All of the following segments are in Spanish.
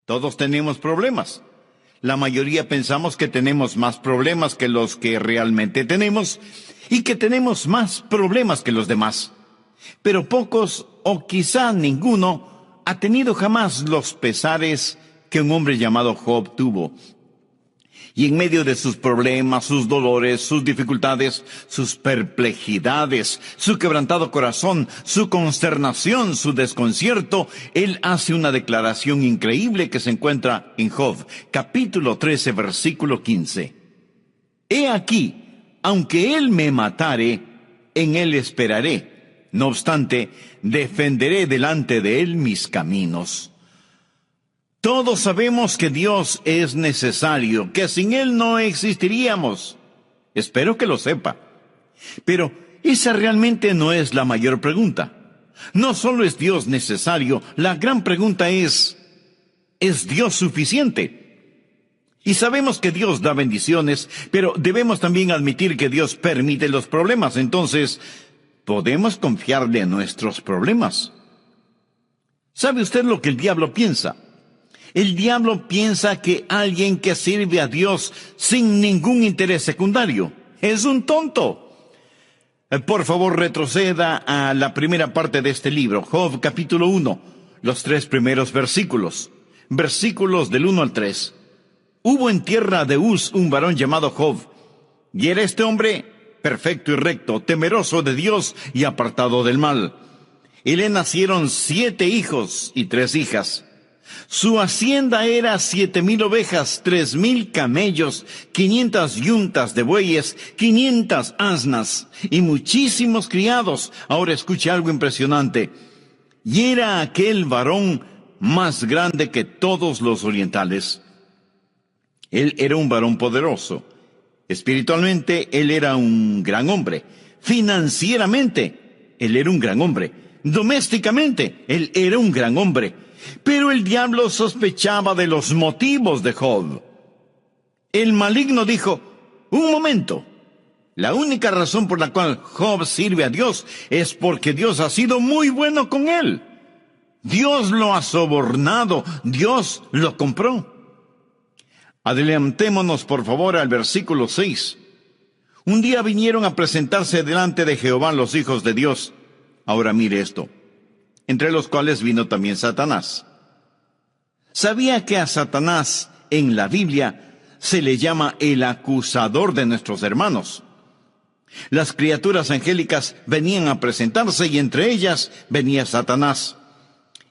Todos tenemos problemas. La mayoría pensamos que tenemos más problemas que los que realmente tenemos y que tenemos más problemas que los demás. Pero pocos, o quizá ninguno, ha tenido jamás los pesares que un hombre llamado Job tuvo. Y en medio de sus problemas, sus dolores, sus dificultades, sus perplejidades, su quebrantado corazón, su consternación, su desconcierto, él hace una declaración increíble que se encuentra en Job, capítulo 13, versículo 15. He aquí, aunque él me matare, en él esperaré. No obstante, defenderé delante de él mis caminos. Todos sabemos que Dios es necesario, que sin Él no existiríamos. Espero que lo sepa. Pero esa realmente no es la mayor pregunta. No solo es Dios necesario, la gran pregunta ¿es Dios suficiente? Y sabemos que Dios da bendiciones, pero debemos también admitir que Dios permite los problemas. Entonces, ¿podemos confiarle en nuestros problemas? ¿Sabe usted lo que el diablo piensa? El diablo piensa que alguien que sirve a Dios sin ningún interés secundario es un tonto. Por favor, retroceda a la primera parte de este libro, Job capítulo 1, los 3 primeros versículos. Versículos del 1 al 3. Hubo en tierra de Uz un varón llamado Job, y era este hombre perfecto y recto, temeroso de Dios y apartado del mal. Y le nacieron 7 hijos y 3 hijas. Su hacienda era 7,000 ovejas, 3,000 camellos, 500 yuntas de bueyes, 500 asnas y muchísimos criados. Ahora escuche algo impresionante. Y era aquel varón más grande que todos los orientales. Él era un varón poderoso. Espiritualmente, él era un gran hombre. Financieramente, él era un gran hombre. Domésticamente, él era un gran hombre. Pero el diablo sospechaba de los motivos de Job. El maligno dijo, un momento, la única razón por la cual Job sirve a Dios es porque Dios ha sido muy bueno con él. Dios lo ha sobornado, Dios lo compró. Adelantémonos por favor al versículo 6. Un día vinieron a presentarse delante de Jehová los hijos de Dios. Ahora mire esto. Entre los cuales vino también Satanás. ¿Sabía que a Satanás en la Biblia se le llama el acusador de nuestros hermanos? Las criaturas angélicas venían a presentarse y entre ellas venía Satanás.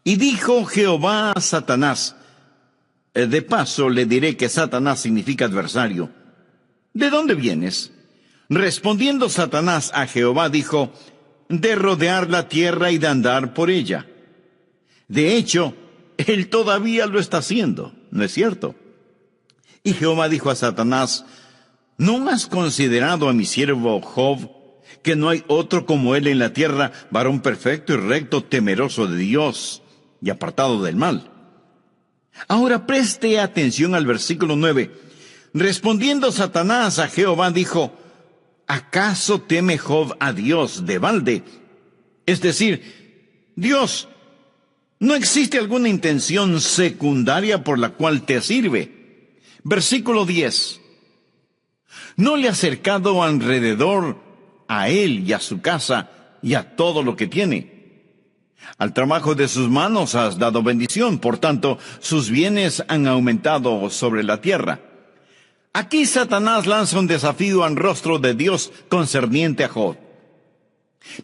Y dijo Jehová a Satanás, de paso le diré que Satanás significa adversario. ¿De dónde vienes? Respondiendo Satanás a Jehová dijo, de rodear la tierra y de andar por ella. De hecho, él todavía lo está haciendo, ¿no es cierto? Y Jehová dijo a Satanás, ¿no has considerado a mi siervo Job, que no hay otro como él en la tierra, varón perfecto y recto, temeroso de Dios y apartado del mal? Ahora preste atención al versículo 9. Respondiendo Satanás a Jehová dijo, ¿acaso teme Job a Dios de balde? Es decir, Dios, ¿no existe alguna intención secundaria por la cual te sirve? Versículo 10. ¿No le has cercado alrededor a él y a su casa y a todo lo que tiene? Al trabajo de sus manos has dado bendición, por tanto, sus bienes han aumentado sobre la tierra. Aquí Satanás lanza un desafío al rostro de Dios concerniente a Job.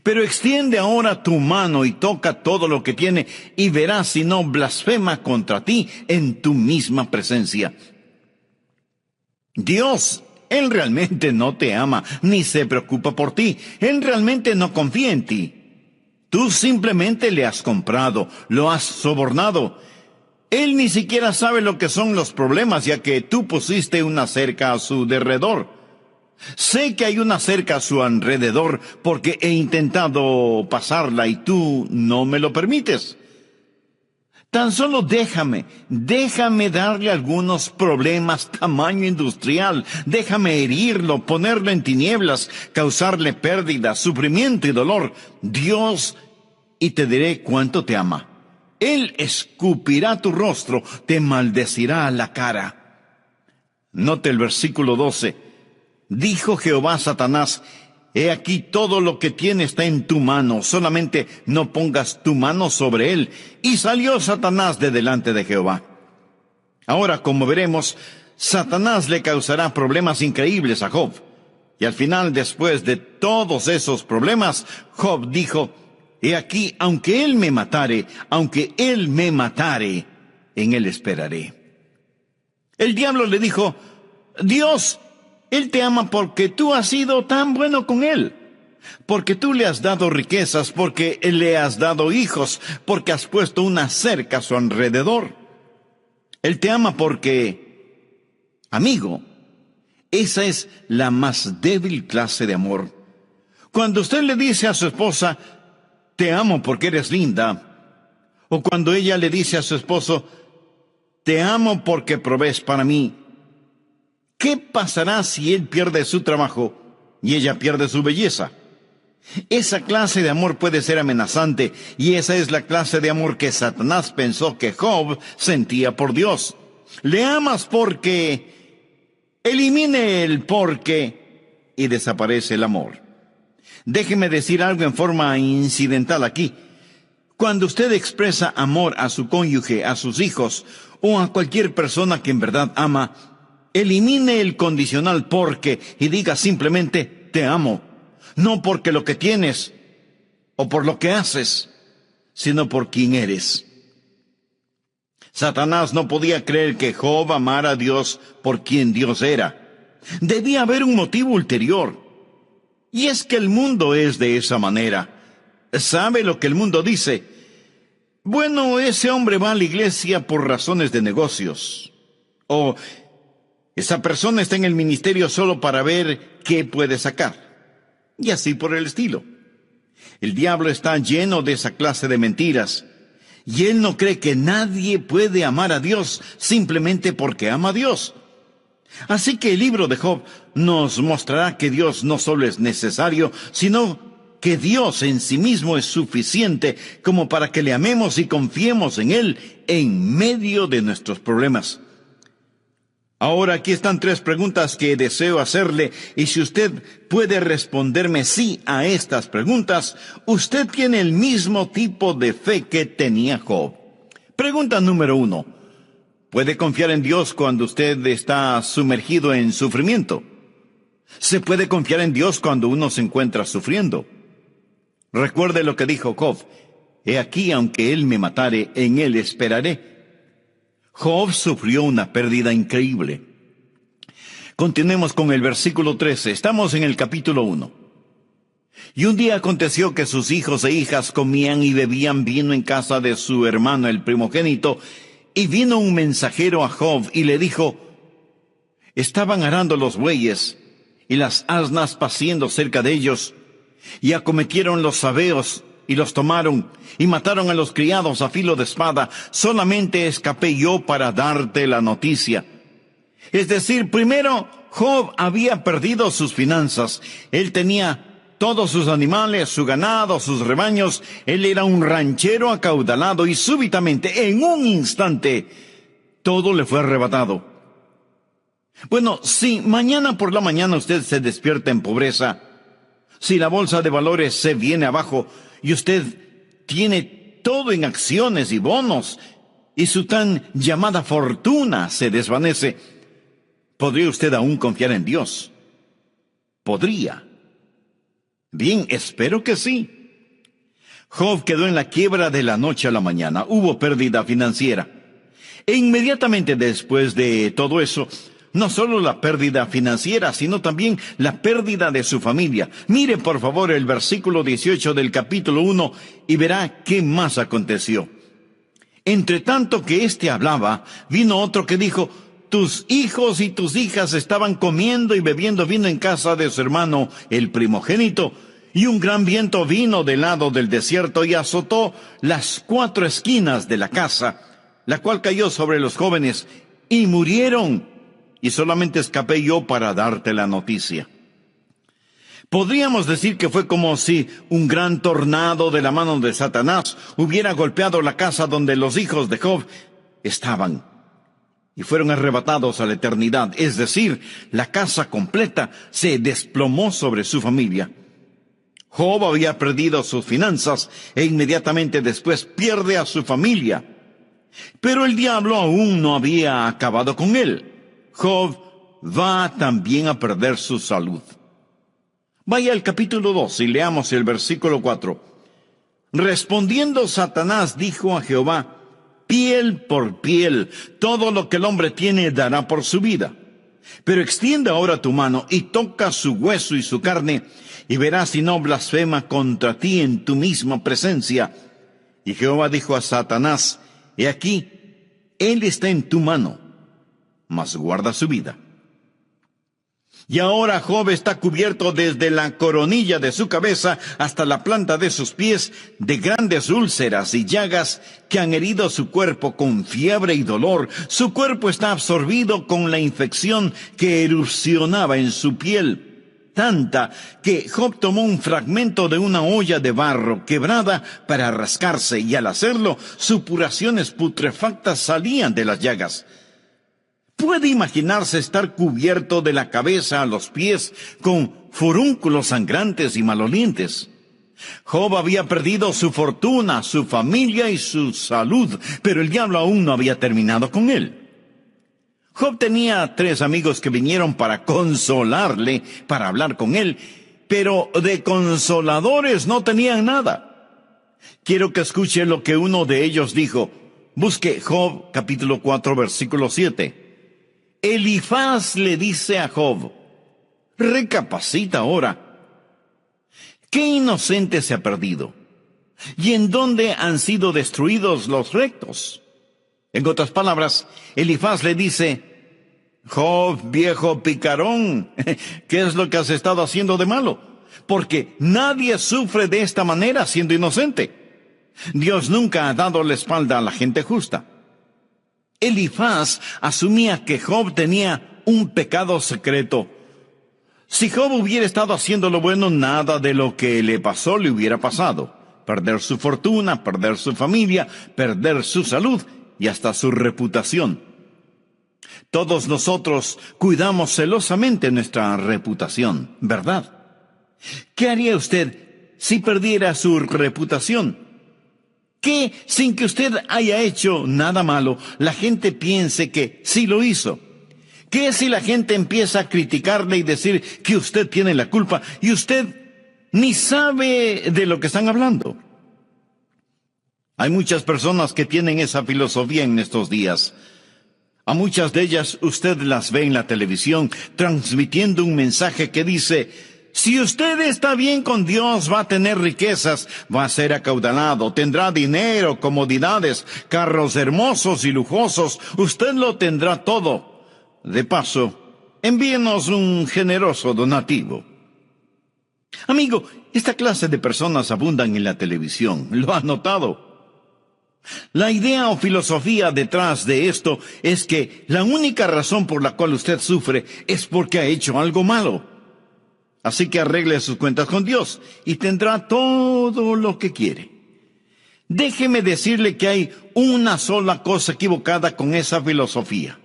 Pero extiende ahora tu mano y toca todo lo que tiene y verás si no blasfema contra ti en tu misma presencia. Dios, Él realmente no te ama ni se preocupa por ti. Él realmente no confía en ti. Tú simplemente le has comprado, lo has sobornado. Él ni siquiera sabe lo que son los problemas, ya que tú pusiste una cerca a su derredor. Sé que hay una cerca a su alrededor porque he intentado pasarla y tú no me lo permites. Tan solo déjame darle algunos problemas tamaño industrial. Déjame herirlo, ponerlo en tinieblas, causarle pérdida, sufrimiento y dolor. Dios, y te diré cuánto te ama. Él escupirá tu rostro, te maldecirá la cara. Note el versículo 12. Dijo Jehová a Satanás: he aquí todo lo que tiene está en tu mano, solamente no pongas tu mano sobre él. Y salió Satanás de delante de Jehová. Ahora, como veremos, Satanás le causará problemas increíbles a Job. Y al final, después de todos esos problemas, Job dijo: he aquí, aunque él me matare, en él esperaré. El diablo le dijo: Dios, él te ama porque tú has sido tan bueno con él, porque tú le has dado riquezas, porque le has dado hijos, porque has puesto una cerca a su alrededor. Él te ama porque, amigo, esa es la más débil clase de amor. Cuando usted le dice a su esposa: te amo porque eres linda, o cuando ella le dice a su esposo: te amo porque provees para mí, ¿qué pasará si él pierde su trabajo y ella pierde su belleza? Esa clase de amor puede ser amenazante, y esa es la clase de amor que Satanás pensó que Job sentía por Dios. Le amas porque, elimine el porque y desaparece el amor. Déjeme decir algo en forma incidental aquí. Cuando usted expresa amor a su cónyuge, a sus hijos o a cualquier persona que en verdad ama, elimine el condicional porque y diga simplemente: te amo. No porque lo que tienes o por lo que haces, sino por quien eres. Satanás no podía creer que Job amara a Dios por quien Dios era. Debía haber un motivo ulterior. Y es que el mundo es de esa manera. ¿Sabe lo que el mundo dice? Bueno, ese hombre va a la iglesia por razones de negocios. O esa persona está en el ministerio solo para ver qué puede sacar. Y así por el estilo. El diablo está lleno de esa clase de mentiras. Y él no cree que nadie puede amar a Dios simplemente porque ama a Dios. Así que el libro de Job nos mostrará que Dios no solo es necesario, sino que Dios en sí mismo es suficiente como para que le amemos y confiemos en Él en medio de nuestros problemas. Ahora aquí están 3 preguntas que deseo hacerle, y si usted puede responderme sí a estas preguntas, usted tiene el mismo tipo de fe que tenía Job. Pregunta número 1. ¿Puede confiar en Dios cuando usted está sumergido en sufrimiento? ¿Se puede confiar en Dios cuando uno se encuentra sufriendo? Recuerde lo que dijo Job: he aquí, aunque él me matare, en él esperaré. Job sufrió una pérdida increíble. Continuemos con el versículo 13. Estamos en el capítulo 1. Y un día aconteció que sus hijos e hijas comían y bebían vino en casa de su hermano el primogénito, y vino un mensajero a Job y le dijo: estaban arando los bueyes y las asnas paciendo cerca de ellos, y acometieron los sabeos y los tomaron, y mataron a los criados a filo de espada. Solamente escapé yo para darte la noticia. Es decir, primero, Job había perdido sus finanzas. Él tenía todos sus animales, su ganado, sus rebaños. Él era un ranchero acaudalado, y súbitamente, en un instante, todo le fue arrebatado. Bueno, si mañana por la mañana usted se despierta en pobreza, si la bolsa de valores se viene abajo y usted tiene todo en acciones y bonos, y su tan llamada fortuna se desvanece, ¿podría usted aún confiar en Dios? ¿Podría? Bien, espero que sí. Job quedó en la quiebra de la noche a la mañana. Hubo pérdida financiera. E inmediatamente después de todo eso, no solo la pérdida financiera, sino también la pérdida de su familia. Mire por favor el versículo 18 del capítulo 1 y verá qué más aconteció. Entre tanto que éste hablaba, vino otro que dijo: tus hijos y tus hijas estaban comiendo y bebiendo vino en casa de su hermano el primogénito, y un gran viento vino del lado del desierto y azotó las 4 esquinas de la casa, la cual cayó sobre los jóvenes y murieron. Y solamente escapé yo para darte la noticia. Podríamos decir que fue como si un gran tornado de la mano de Satanás hubiera golpeado la casa donde los hijos de Job estaban y fueron arrebatados a la eternidad. Es decir, la casa completa se desplomó sobre su familia. Job había perdido sus finanzas e inmediatamente después pierde a su familia. Pero el diablo aún no había acabado con él. Job va también a perder su salud. Vaya al capítulo 2 y leamos el versículo 4. Respondiendo Satanás dijo a Jehová: piel por piel, todo lo que el hombre tiene dará por su vida. Pero extiende ahora tu mano y toca su hueso y su carne, y verás si no blasfema contra ti en tu misma presencia. Y Jehová dijo a Satanás: he aquí, él está en tu mano, mas guarda su vida. Y ahora Job está cubierto desde la coronilla de su cabeza hasta la planta de sus pies de grandes úlceras y llagas que han herido su cuerpo con fiebre y dolor. Su cuerpo está absorbido con la infección que erupcionaba en su piel, tanta que Job tomó un fragmento de una olla de barro quebrada para rascarse, y al hacerlo, supuraciones putrefactas salían de las llagas. ¿Puede imaginarse estar cubierto de la cabeza a los pies con furúnculos sangrantes y malolientes? Job había perdido su fortuna, su familia y su salud, pero el diablo aún no había terminado con él. Job tenía 3 amigos que vinieron para consolarle, para hablar con él, pero de consoladores no tenían nada. Quiero que escuche lo que uno de ellos dijo. Busque Job capítulo 4 versículo 7. Elifaz le dice a Job: recapacita ahora. ¿Qué inocente se ha perdido? ¿Y en dónde han sido destruidos los rectos? En otras palabras, Elifaz le dice: Job, viejo picarón, ¿qué es lo que has estado haciendo de malo? Porque nadie sufre de esta manera siendo inocente. Dios nunca ha dado la espalda a la gente justa. Elifaz asumía que Job tenía un pecado secreto. Si Job hubiera estado haciendo lo bueno, nada de lo que le pasó le hubiera pasado. Perder su fortuna, perder su familia, perder su salud y hasta su reputación. Todos nosotros cuidamos celosamente nuestra reputación, ¿verdad? ¿Qué haría usted si perdiera su reputación? ¿Qué, sin que usted haya hecho nada malo, la gente piense que sí lo hizo? ¿Qué si la gente empieza a criticarle y decir que usted tiene la culpa y usted ni sabe de lo que están hablando? Hay muchas personas que tienen esa filosofía en estos días. A muchas de ellas usted las ve en la televisión transmitiendo un mensaje que dice: si usted está bien con Dios, va a tener riquezas, va a ser acaudalado, tendrá dinero, comodidades, carros hermosos y lujosos, usted lo tendrá todo. De paso, envíenos un generoso donativo. Amigo, esta clase de personas abundan en la televisión, ¿lo ha notado? La idea o filosofía detrás de esto es que la única razón por la cual usted sufre es porque ha hecho algo malo. Así que arregle sus cuentas con Dios y tendrá todo lo que quiere. Déjeme decirle que hay una sola cosa equivocada con esa filosofía.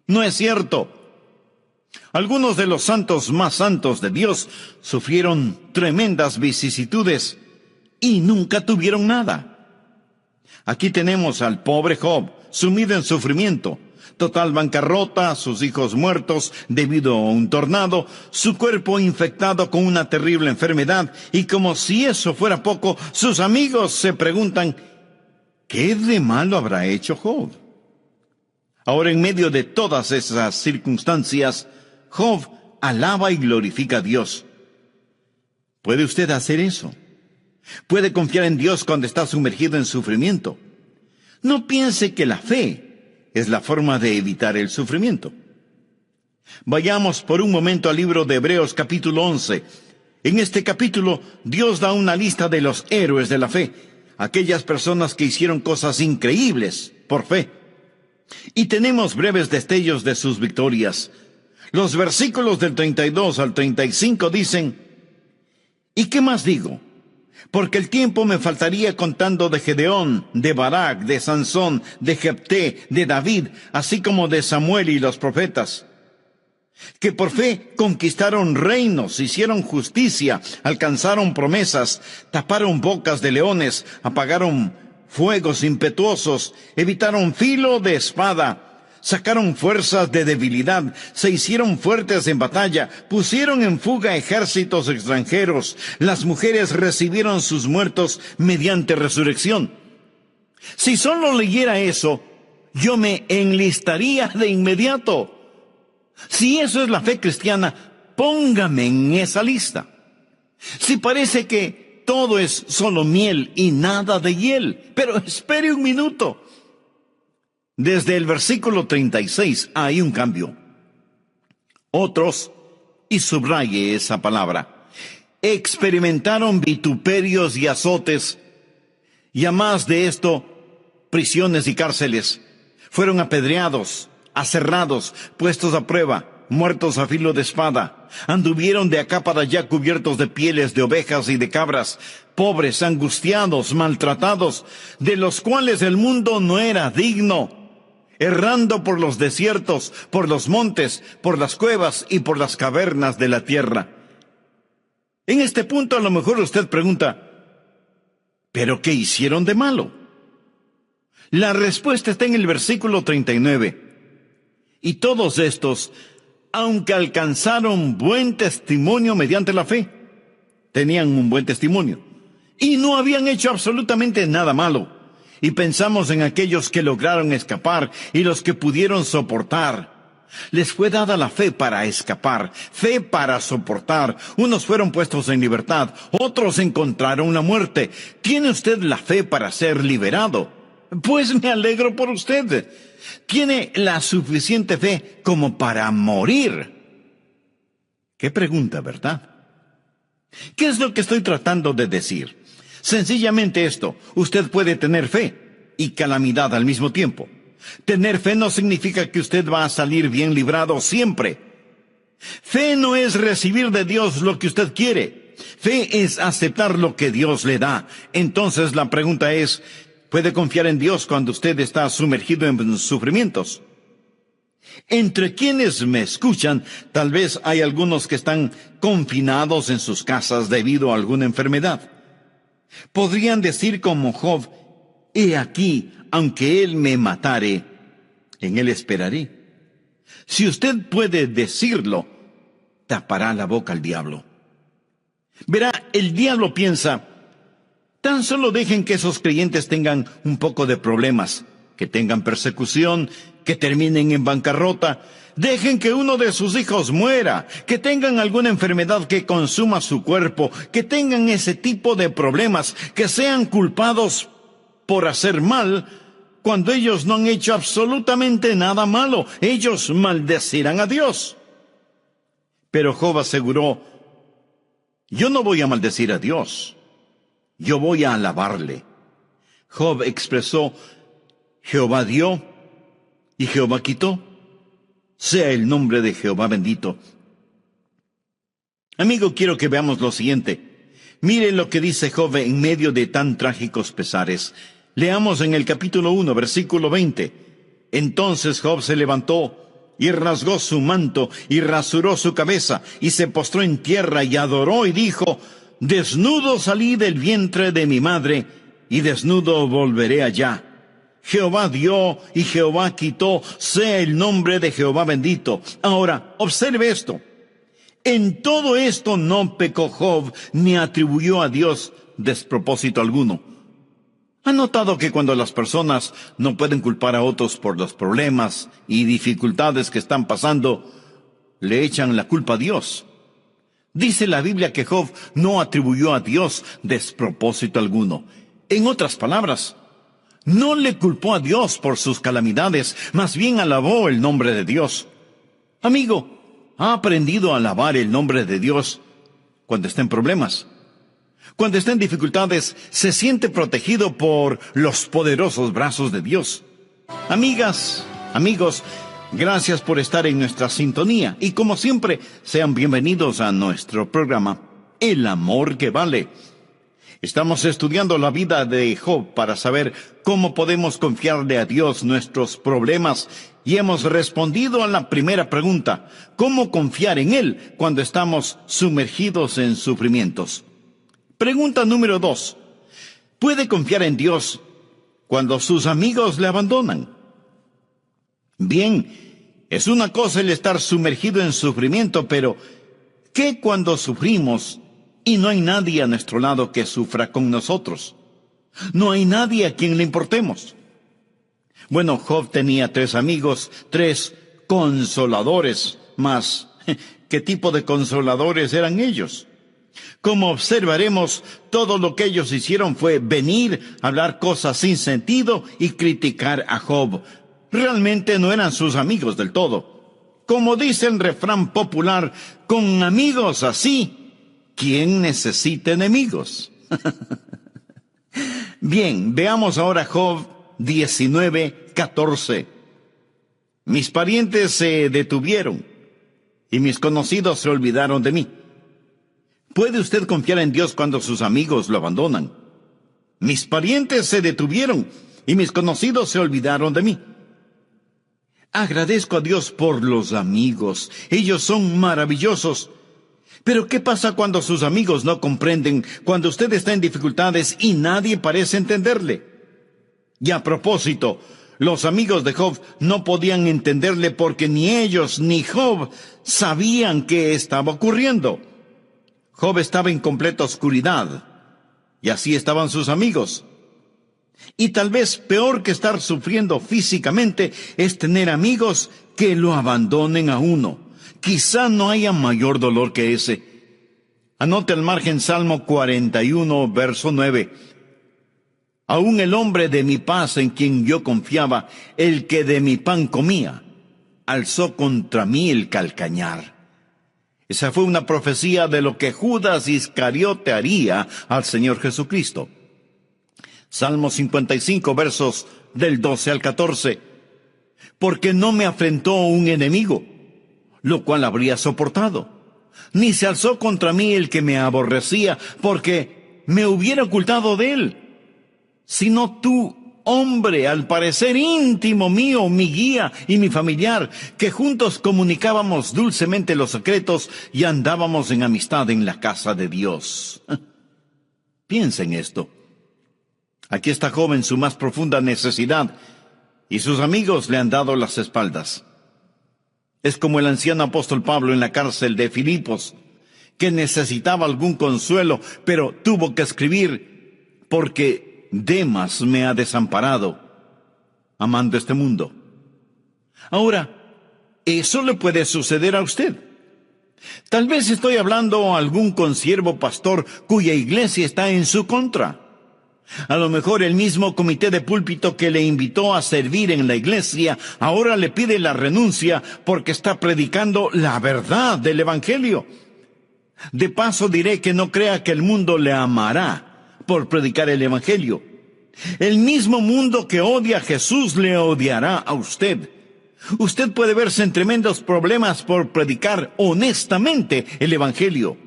No es cierto. Algunos de los santos más santos de Dios sufrieron tremendas vicisitudes y nunca tuvieron nada. Aquí tenemos al pobre Job, sumido en sufrimiento, total bancarrota, sus hijos muertos debido a un tornado, su cuerpo infectado con una terrible enfermedad, y como si eso fuera poco, sus amigos se preguntan: ¿qué de malo habrá hecho Job? Ahora, en medio de todas esas circunstancias, Job alaba y glorifica a Dios. ¿Puede usted hacer eso? ¿Puede confiar en Dios cuando está sumergido en sufrimiento? No piense que la fe es la forma de evitar el sufrimiento. Vayamos por un momento al libro de Hebreos capítulo 11. En este capítulo, Dios da una lista de los héroes de la fe, aquellas personas que hicieron cosas increíbles por fe. Y tenemos breves destellos de sus victorias. Los versículos del 32 al 35 dicen: ¿Y qué más digo? Porque el tiempo me faltaría contando de Gedeón, de Barak, de Sansón, de Jefté, de David, así como de Samuel y los profetas, que por fe conquistaron reinos, hicieron justicia, alcanzaron promesas, taparon bocas de leones, apagaron fuegos impetuosos, evitaron filo de espada, sacaron fuerzas de debilidad, se hicieron fuertes en batalla, pusieron en fuga ejércitos extranjeros, las mujeres recibieron sus muertos mediante resurrección. Si solo leyera eso, yo me enlistaría de inmediato. Si eso es la fe cristiana, póngame en esa lista. Si parece que todo es solo miel y nada de hiel, pero espere un minuto. Desde el versículo 36 hay un cambio. Otros, y subraye esa palabra, experimentaron vituperios y azotes, y a más de esto, prisiones y cárceles. Fueron apedreados, aserrados, puestos a prueba, muertos a filo de espada. Anduvieron de acá para allá cubiertos de pieles de ovejas y de cabras, pobres, angustiados, maltratados, de los cuales el mundo no era digno, errando por los desiertos, por los montes, por las cuevas y por las cavernas de la tierra. En este punto a lo mejor usted pregunta, ¿pero qué hicieron de malo? La respuesta está en el versículo 39. Y todos estos, aunque alcanzaron buen testimonio mediante la fe, tenían un buen testimonio, y no habían hecho absolutamente nada malo. Y pensamos en aquellos que lograron escapar y los que pudieron soportar. Les fue dada la fe para escapar, fe para soportar. Unos fueron puestos en libertad, otros encontraron la muerte. ¿Tiene usted la fe para ser liberado? Pues me alegro por usted. Tiene la suficiente fe como para morir. Qué pregunta, ¿verdad? ¿Qué es lo que estoy tratando de decir? Sencillamente esto: usted puede tener fe y calamidad al mismo tiempo. Tener fe no significa que usted va a salir bien librado siempre. Fe no es recibir de Dios lo que usted quiere. Fe es aceptar lo que Dios le da. Entonces la pregunta es, ¿puede confiar en Dios cuando usted está sumergido en sufrimientos? Entre quienes me escuchan, tal vez hay algunos que están confinados en sus casas debido a alguna enfermedad. Podrían decir como Job, he aquí, aunque él me matare, en él esperaré. Si usted puede decirlo, tapará la boca al diablo. Verá, el diablo piensa, tan solo dejen que esos creyentes tengan un poco de problemas, que tengan persecución, que terminen en bancarrota, dejen que uno de sus hijos muera, que tengan alguna enfermedad que consuma su cuerpo, que tengan ese tipo de problemas, que sean culpados por hacer mal, cuando ellos no han hecho absolutamente nada malo. Ellos maldecirán a Dios. Pero Job aseguró, yo no voy a maldecir a Dios, yo voy a alabarle. Job expresó, Jehová dio y Jehová quitó. Sea el nombre de Jehová bendito. Amigo, quiero que veamos lo siguiente. Mire lo que dice Job en medio de tan trágicos pesares. Leamos en el capítulo 1, versículo 20. Entonces Job se levantó y rasgó su manto y rasuró su cabeza y se postró en tierra y adoró y dijo, desnudo salí del vientre de mi madre y desnudo volveré allá. Jehová dio y Jehová quitó, sea el nombre de Jehová bendito. Ahora, observe esto. En todo esto no pecó Job, ni atribuyó a Dios despropósito alguno. ¿Ha notado que cuando las personas no pueden culpar a otros por los problemas y dificultades que están pasando, le echan la culpa a Dios? Dice la Biblia que Job no atribuyó a Dios despropósito alguno. En otras palabras, no le culpó a Dios por sus calamidades, más bien alabó el nombre de Dios. Amigo, ¿ha aprendido a alabar el nombre de Dios cuando está en problemas? Cuando está en dificultades, se siente protegido por los poderosos brazos de Dios. Amigas, amigos, gracias por estar en nuestra sintonía y como siempre, sean bienvenidos a nuestro programa. el amor que vale. Estamos estudiando la vida de Job para saber cómo podemos confiarle a Dios nuestros problemas y hemos respondido a la primera pregunta: ¿cómo confiar en Él cuando estamos sumergidos en sufrimientos? Pregunta número 2. ¿Puede confiar en Dios cuando sus amigos le abandonan? Bien, es una cosa el estar sumergido en sufrimiento, pero ¿qué cuando sufrimos y no hay nadie a nuestro lado que sufra con nosotros? No hay nadie a quien le importemos. Bueno, Job tenía 3 amigos, 3 consoladores, mas ¿qué tipo de consoladores eran ellos? Como observaremos, todo lo que ellos hicieron fue venir, hablar cosas sin sentido y criticar a Job. Realmente no eran sus amigos del todo. Como dice el refrán popular, con amigos así, ¿quién necesita enemigos? Bien, veamos ahora Job 19:14. Mis parientes se detuvieron y mis conocidos se olvidaron de mí. ¿Puede usted confiar en Dios cuando sus amigos lo abandonan? Mis parientes se detuvieron y mis conocidos se olvidaron de mí. Agradezco a Dios por los amigos. Ellos son maravillosos. Pero ¿qué pasa cuando sus amigos no comprenden, cuando usted está en dificultades y nadie parece entenderle? Y a propósito, los amigos de Job no podían entenderle porque ni ellos ni Job sabían qué estaba ocurriendo. Job estaba en completa oscuridad, y así estaban sus amigos. Y tal vez peor que estar sufriendo físicamente es tener amigos que lo abandonen a uno. Quizá no haya mayor dolor que ese. Anote al margen Salmo 41, verso 9. Aún el hombre de mi paz en quien yo confiaba, el que de mi pan comía, alzó contra mí el calcañar. Esa fue una profecía de lo que Judas Iscariote haría al Señor Jesucristo. Salmo 55, versos del 12 al 14. Porque no me afrentó un enemigo, lo cual habría soportado. Ni se alzó contra mí el que me aborrecía, porque me hubiera ocultado de él. Sino tú, hombre, al parecer íntimo mío, mi guía y mi familiar, que juntos comunicábamos dulcemente los secretos y andábamos en amistad en la casa de Dios. Piensa en esto. Aquí está Job en su más profunda necesidad, y sus amigos le han dado las espaldas. Es como el anciano apóstol Pablo en la cárcel de Filipos, que necesitaba algún consuelo, pero tuvo que escribir, porque Demas me ha desamparado, amando este mundo. Ahora, eso le puede suceder a usted. Tal vez estoy hablando a algún consiervo pastor cuya iglesia está en su contra. A lo mejor el mismo comité de púlpito que le invitó a servir en la iglesia ahora le pide la renuncia porque está predicando la verdad del Evangelio. De paso diré que no crea que el mundo le amará por predicar el Evangelio. El mismo mundo que odia a Jesús le odiará a usted. Usted puede verse en tremendos problemas por predicar honestamente el Evangelio.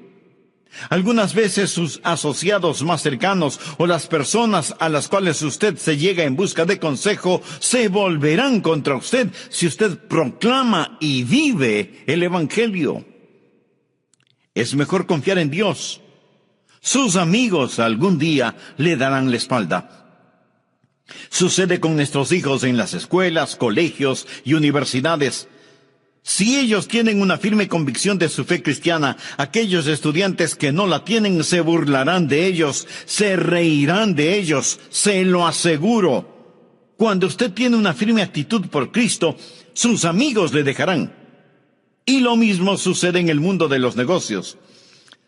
Algunas veces sus asociados más cercanos o las personas a las cuales usted se llega en busca de consejo se volverán contra usted si usted proclama y vive el Evangelio. Es mejor confiar en Dios. Sus amigos algún día le darán la espalda. Sucede con nuestros hijos en las escuelas, colegios y universidades. Si ellos tienen una firme convicción de su fe cristiana, aquellos estudiantes que no la tienen se burlarán de ellos, se reirán de ellos, se lo aseguro. Cuando usted tiene una firme actitud por Cristo, sus amigos le dejarán. Y lo mismo sucede en el mundo de los negocios.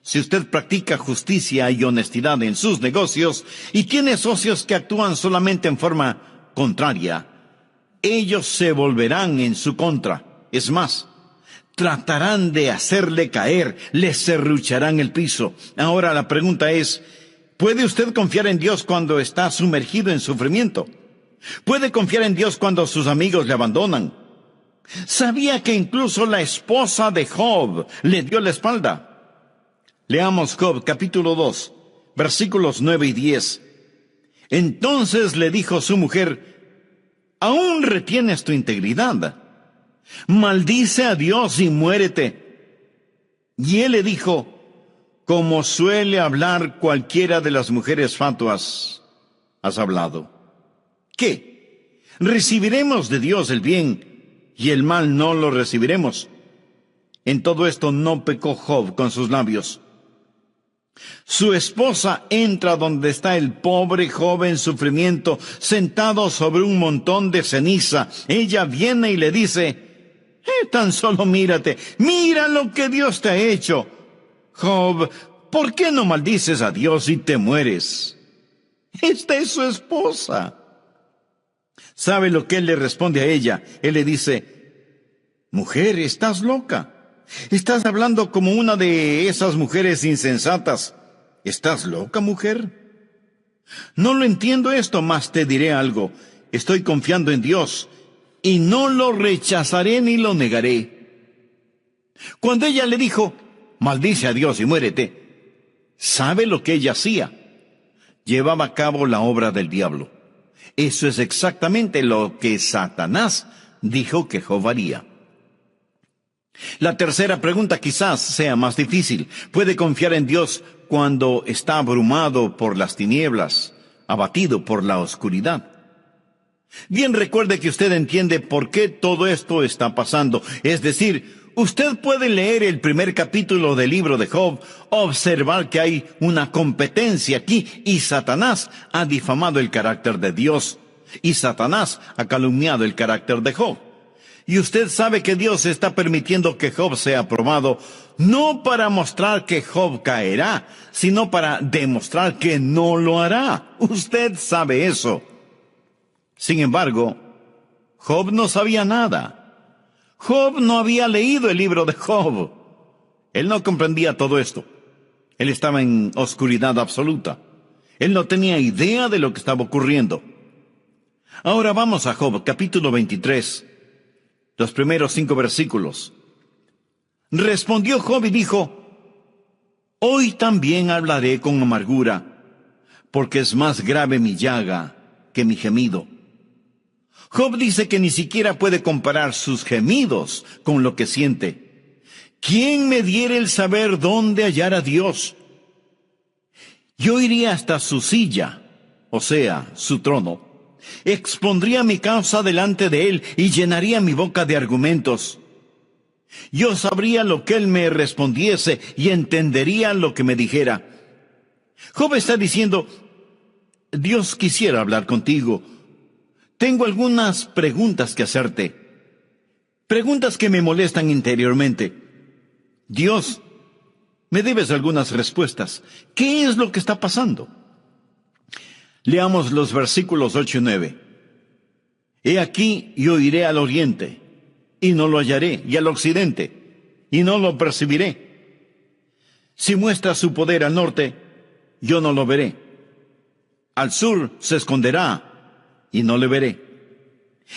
Si usted practica justicia y honestidad en sus negocios y tiene socios que actúan solamente en forma contraria, ellos se volverán en su contra. Es más, tratarán de hacerle caer, le serrucharán el piso. Ahora la pregunta es, ¿puede usted confiar en Dios cuando está sumergido en sufrimiento? ¿Puede confiar en Dios cuando sus amigos le abandonan? ¿Sabía que incluso la esposa de Job le dio la espalda? Leamos Job capítulo 2, versículos 9 y 10. Entonces le dijo su mujer: ¿aún retienes tu integridad? Maldice a Dios y muérete. Y él le dijo: como suele hablar cualquiera de las mujeres fatuas, has hablado. ¿Qué? ¿Recibiremos de Dios el bien y el mal no lo recibiremos? En todo esto no pecó Job con sus labios. Su esposa entra donde está el pobre Job en sufrimiento, sentado sobre un montón de ceniza. Ella viene y le dice: tan solo mírate, mira lo que Dios te ha hecho. Job, ¿por qué no maldices a Dios y te mueres? Esta es su esposa. ¿Sabe lo que él le responde a ella? Él le dice: mujer, estás loca. Estás hablando como una de esas mujeres insensatas. ¿Estás loca, mujer? No lo entiendo esto, mas te diré algo. Estoy confiando en Dios y no lo rechazaré ni lo negaré. Cuando ella le dijo: maldice a Dios y muérete, ¿sabe lo que ella hacía? Llevaba a cabo la obra del diablo. Eso es exactamente lo que Satanás dijo que Job haría. La tercera pregunta quizás sea más difícil. ¿Puede confiar en Dios cuando está abrumado por las tinieblas, abatido por la oscuridad? Bien, recuerde que usted entiende por qué todo esto está pasando. Es decir, usted puede leer el primer capítulo del libro de Job, observar que hay una competencia aquí y Satanás ha difamado el carácter de Dios y Satanás ha calumniado el carácter de Job. Y usted sabe que Dios está permitiendo que Job sea probado, no para mostrar que Job caerá, sino para demostrar que no lo hará. Usted sabe eso. Sin embargo, Job no sabía nada. Job no había leído el libro de Job. Él no comprendía todo esto. Él estaba en oscuridad absoluta. Él no tenía idea de lo que estaba ocurriendo. Ahora vamos a Job, capítulo 23. Los primeros 5 versículos. Respondió Job y dijo: hoy también hablaré con amargura, porque es más grave mi llaga que mi gemido. Job dice que ni siquiera puede comparar sus gemidos con lo que siente. ¿Quién me diera el saber dónde hallar a Dios? Yo iría hasta su silla, o sea, su trono. Expondría mi causa delante de él y llenaría mi boca de argumentos. Yo sabría lo que él me respondiese y entendería lo que me dijera. Job está diciendo: Dios quisiera hablar contigo. Tengo algunas preguntas que hacerte. Preguntas que me molestan interiormente. Dios, me debes algunas respuestas. ¿Qué es lo que está pasando? Leamos los versículos 8 y 9. He aquí, yo iré al oriente, y no lo hallaré, y al occidente, y no lo percibiré. Si muestra su poder al norte, yo no lo veré. Al sur se esconderá, y no le veré.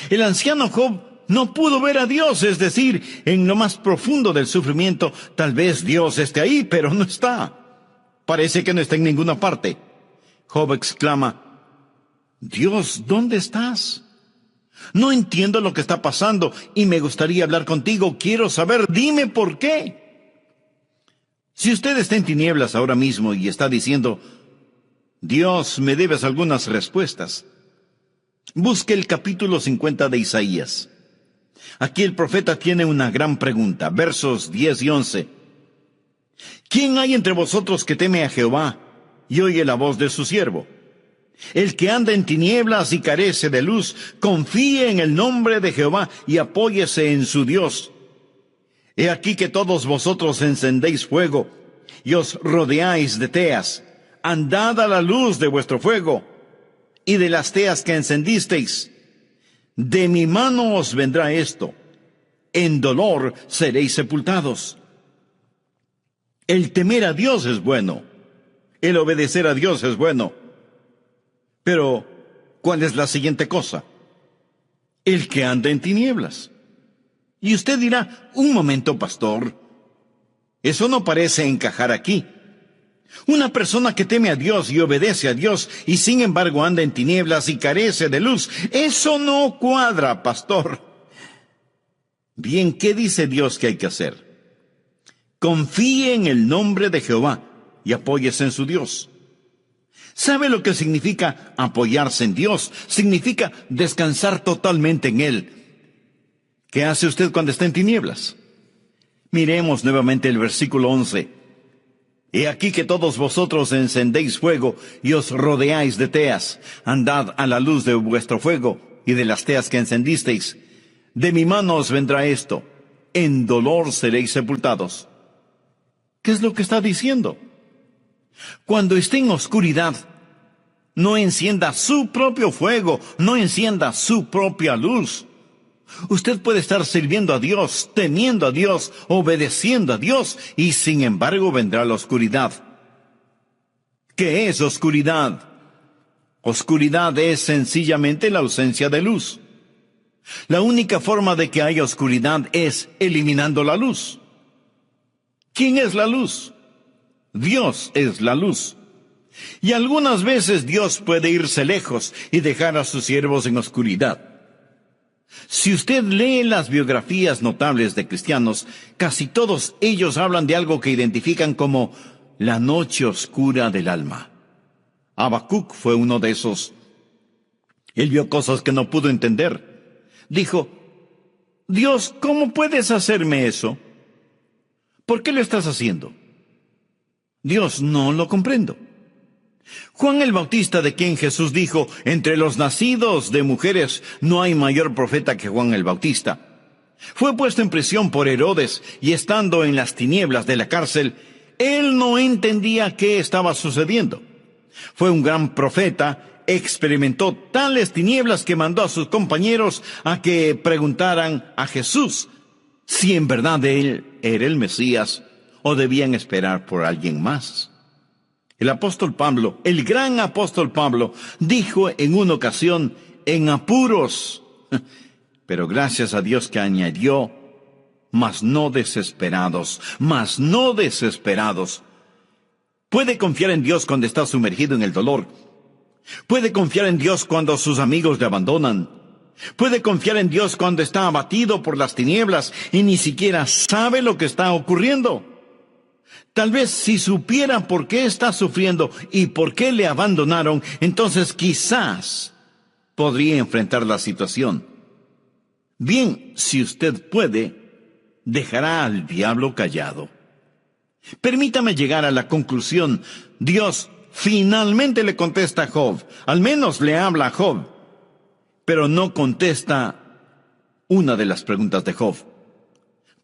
El anciano Job no pudo ver a Dios, es decir, en lo más profundo del sufrimiento, tal vez Dios esté ahí, pero no está. Parece que no está en ninguna parte. Job exclama: Dios, ¿dónde estás? No entiendo lo que está pasando y me gustaría hablar contigo. Quiero saber, dime por qué. Si usted está en tinieblas ahora mismo y está diciendo: Dios, me debes algunas respuestas, busque el capítulo 50 de Isaías. Aquí el profeta tiene una gran pregunta, versos 10 y 11. ¿Quién hay entre vosotros que teme a Jehová y oye la voz de su siervo? El que anda en tinieblas y carece de luz, confíe en el nombre de Jehová y apóyese en su Dios. He aquí que todos vosotros encendéis fuego y os rodeáis de teas. Andad a la luz de vuestro fuego y de las teas que encendisteis. De mi mano os vendrá esto. En dolor seréis sepultados. El temer a Dios es bueno. El obedecer a Dios es bueno. Pero, ¿cuál es la siguiente cosa? El que anda en tinieblas. Y usted dirá: un momento, pastor, eso no parece encajar aquí. Una persona que teme a Dios y obedece a Dios y sin embargo anda en tinieblas y carece de luz, eso no cuadra, pastor. Bien, ¿qué dice Dios que hay que hacer? Confíe en el nombre de Jehová y apóyese en su Dios. ¿Sabe lo que significa apoyarse en Dios? Significa descansar totalmente en Él. ¿Qué hace usted cuando está en tinieblas? Miremos nuevamente el versículo 11. He aquí que todos vosotros encendéis fuego y os rodeáis de teas. Andad a la luz de vuestro fuego y de las teas que encendisteis. De mi mano os vendrá esto. En dolor seréis sepultados. ¿Qué es lo que está diciendo? Cuando esté en oscuridad, no encienda su propio fuego, no encienda su propia luz. Usted puede estar sirviendo a Dios, temiendo a Dios, obedeciendo a Dios, y sin embargo vendrá la oscuridad. ¿Qué es oscuridad? Oscuridad es sencillamente la ausencia de luz. La única forma de que haya oscuridad es eliminando la luz. ¿Quién es la luz? Dios es la luz. Y algunas veces Dios puede irse lejos y dejar a sus siervos en oscuridad. Si usted lee las biografías notables de cristianos, casi todos ellos hablan de algo que identifican como la noche oscura del alma. Habacuc fue uno de esos. Él vio cosas que no pudo entender. Dijo, Dios, ¿cómo puedes hacerme eso? ¿Por qué lo estás haciendo? Dios, no lo comprendo. Juan el Bautista, de quien Jesús dijo, entre los nacidos de mujeres no hay mayor profeta que Juan el Bautista, fue puesto en prisión por Herodes y estando en las tinieblas de la cárcel, él no entendía qué estaba sucediendo. Fue un gran profeta, experimentó tales tinieblas que mandó a sus compañeros a que preguntaran a Jesús si en verdad él era el Mesías o debían esperar por alguien más. El apóstol Pablo, el gran apóstol Pablo, dijo en una ocasión, en apuros, pero gracias a Dios que añadió, mas no desesperados, mas no desesperados. Puede confiar en Dios cuando está sumergido en el dolor. Puede confiar en Dios cuando sus amigos le abandonan. Puede confiar en Dios cuando está abatido por las tinieblas y ni siquiera sabe lo que está ocurriendo. Tal vez si supiera por qué está sufriendo y por qué le abandonaron, entonces quizás podría enfrentar la situación. Bien, si usted puede, dejará al diablo callado. Permítame llegar a la conclusión. Dios finalmente le contesta a Job, al menos le habla a Job, pero no contesta una de las preguntas de Job.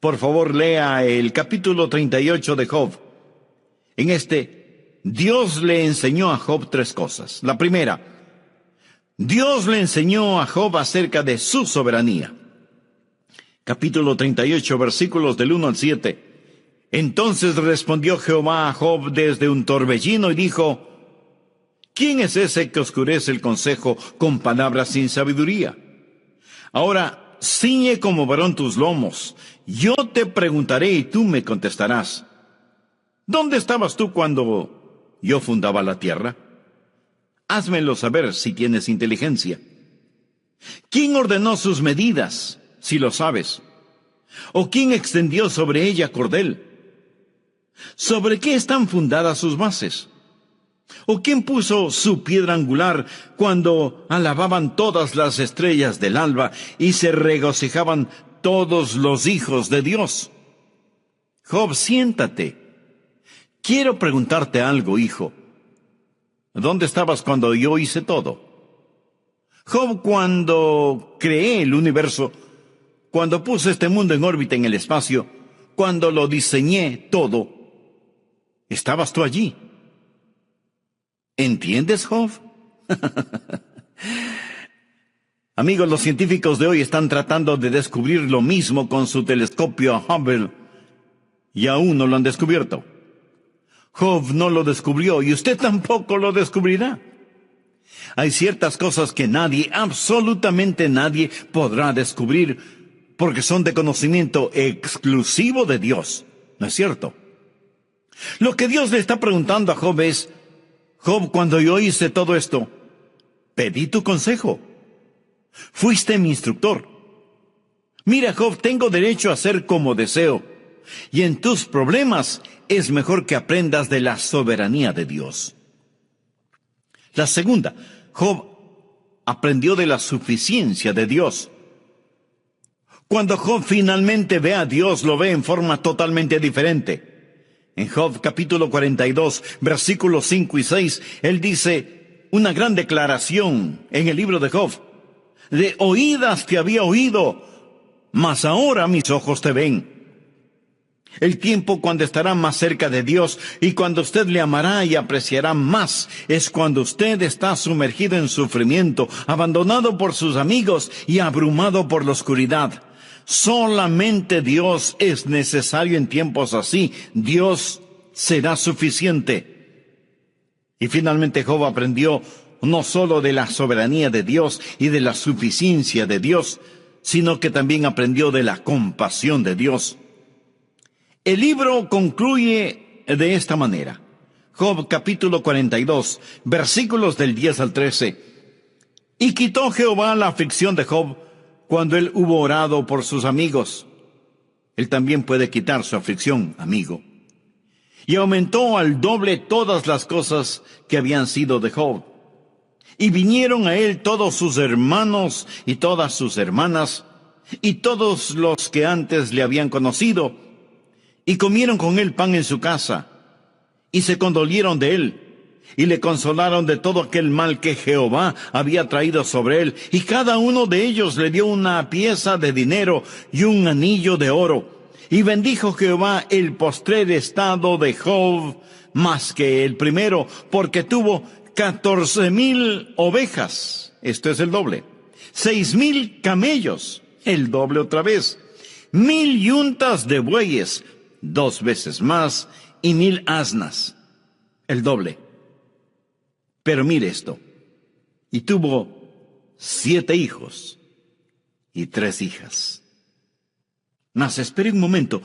Por favor, lea el capítulo 38 de Job. En Dios le enseñó a Job tres cosas. La primera, Dios le enseñó a Job acerca de su soberanía. Capítulo 38, versículos del 1 al 7. Entonces respondió Jehová a Job desde un torbellino y dijo, ¿quién es ese que oscurece el consejo con palabras sin sabiduría? Ahora, ciñe como varón tus lomos. Yo te preguntaré y tú me contestarás. ¿Dónde estabas tú cuando yo fundaba la tierra? Házmelo saber si tienes inteligencia. ¿Quién ordenó sus medidas, si lo sabes? ¿O quién extendió sobre ella cordel? ¿Sobre qué están fundadas sus bases? ¿O quién puso su piedra angular cuando alababan todas las estrellas del alba y se regocijaban todos los hijos de Dios? Job, siéntate. Quiero preguntarte algo, hijo. ¿Dónde estabas cuando yo hice todo? Job, cuando creé el universo, cuando puse este mundo en órbita en el espacio, cuando lo diseñé todo, ¿estabas tú allí? ¿Entiendes, Job? Amigos, los científicos de hoy están tratando de descubrir lo mismo con su telescopio Hubble y aún no lo han descubierto. Job no lo descubrió y usted tampoco lo descubrirá. Hay ciertas cosas que nadie, absolutamente nadie, podrá descubrir porque son de conocimiento exclusivo de Dios. ¿No es cierto? Lo que Dios le está preguntando a Job es: Job, cuando yo hice todo esto, pedí tu consejo. Fuiste mi instructor. Mira, Job, tengo derecho a hacer como deseo. Y en tus problemas es mejor que aprendas de la soberanía de Dios. La segunda, Job aprendió de la suficiencia de Dios. Cuando Job finalmente ve a Dios, lo ve en forma totalmente diferente. En Job capítulo 42, versículos 5 y 6, él dice una gran declaración en el libro de Job: de oídas te había oído, mas ahora mis ojos te ven. El tiempo cuando estará más cerca de Dios y cuando usted le amará y apreciará más es cuando usted está sumergido en sufrimiento, abandonado por sus amigos y abrumado por la oscuridad. Solamente Dios es necesario en tiempos así. Dios será suficiente. Y finalmente Job aprendió no solo de la soberanía de Dios y de la suficiencia de Dios, sino que también aprendió de la compasión de Dios. El libro concluye de esta manera. Job capítulo 42, versículos del 10 al 13. Y quitó Jehová la aflicción de Job cuando él hubo orado por sus amigos. Él también puede quitar su aflicción, amigo. Y aumentó al doble todas las cosas que habían sido de Job. Y vinieron a él todos sus hermanos y todas sus hermanas, y todos los que antes le habían conocido, y comieron con él pan en su casa, y se condolieron de él, y le consolaron de todo aquel mal que Jehová había traído sobre él, y cada uno de ellos le dio una pieza de dinero y un anillo de oro. Y bendijo Jehová el postrer estado de Job más que el primero, porque tuvo 14,000 ovejas, esto es el doble, 6,000 camellos, el doble otra vez, 1,000 yuntas de bueyes, 2 veces más, y 1,000 asnas, el doble. Pero mire esto, y tuvo 7 hijos y 3 hijas. Mas espere un momento,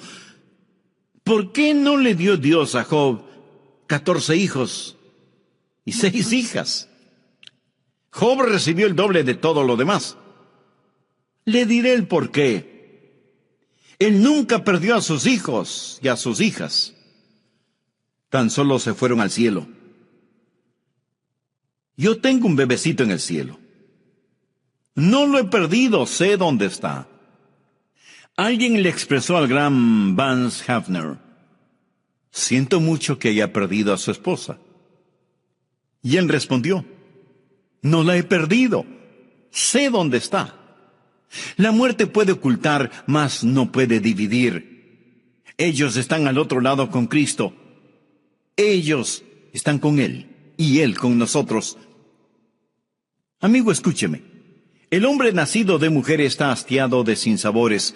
¿por qué no le dio Dios a Job 14 hijos y 6 hijas? Job recibió el doble de todo lo demás. Le diré el por qué. Él nunca perdió a sus hijos y a sus hijas. Tan solo se fueron al cielo. Yo tengo un bebecito en el cielo. No lo he perdido, sé dónde está. Alguien le expresó al gran Vance Havner: siento mucho que haya perdido a su esposa. Y él respondió: no la he perdido, sé dónde está. La muerte puede ocultar, mas no puede dividir. Ellos están al otro lado con Cristo. Ellos están con Él y Él con nosotros. Amigo, escúcheme. El hombre nacido de mujer está hastiado de sinsabores.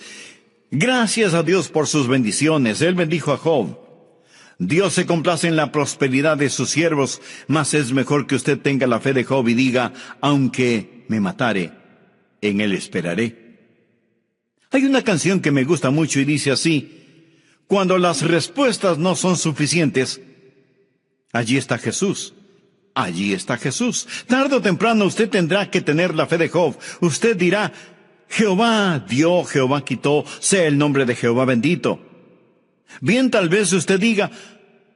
Gracias a Dios por sus bendiciones. Él bendijo a Job. Dios se complace en la prosperidad de sus siervos, mas es mejor que usted tenga la fe de Job y diga: aunque me matare, en él esperaré. Hay una canción que me gusta mucho y dice así: cuando las respuestas no son suficientes, allí está Jesús. Allí está Jesús. Tarde o temprano usted tendrá que tener la fe de Job. Usted dirá: Jehová dio, Jehová quitó, sea el nombre de Jehová bendito. Bien, tal vez usted diga: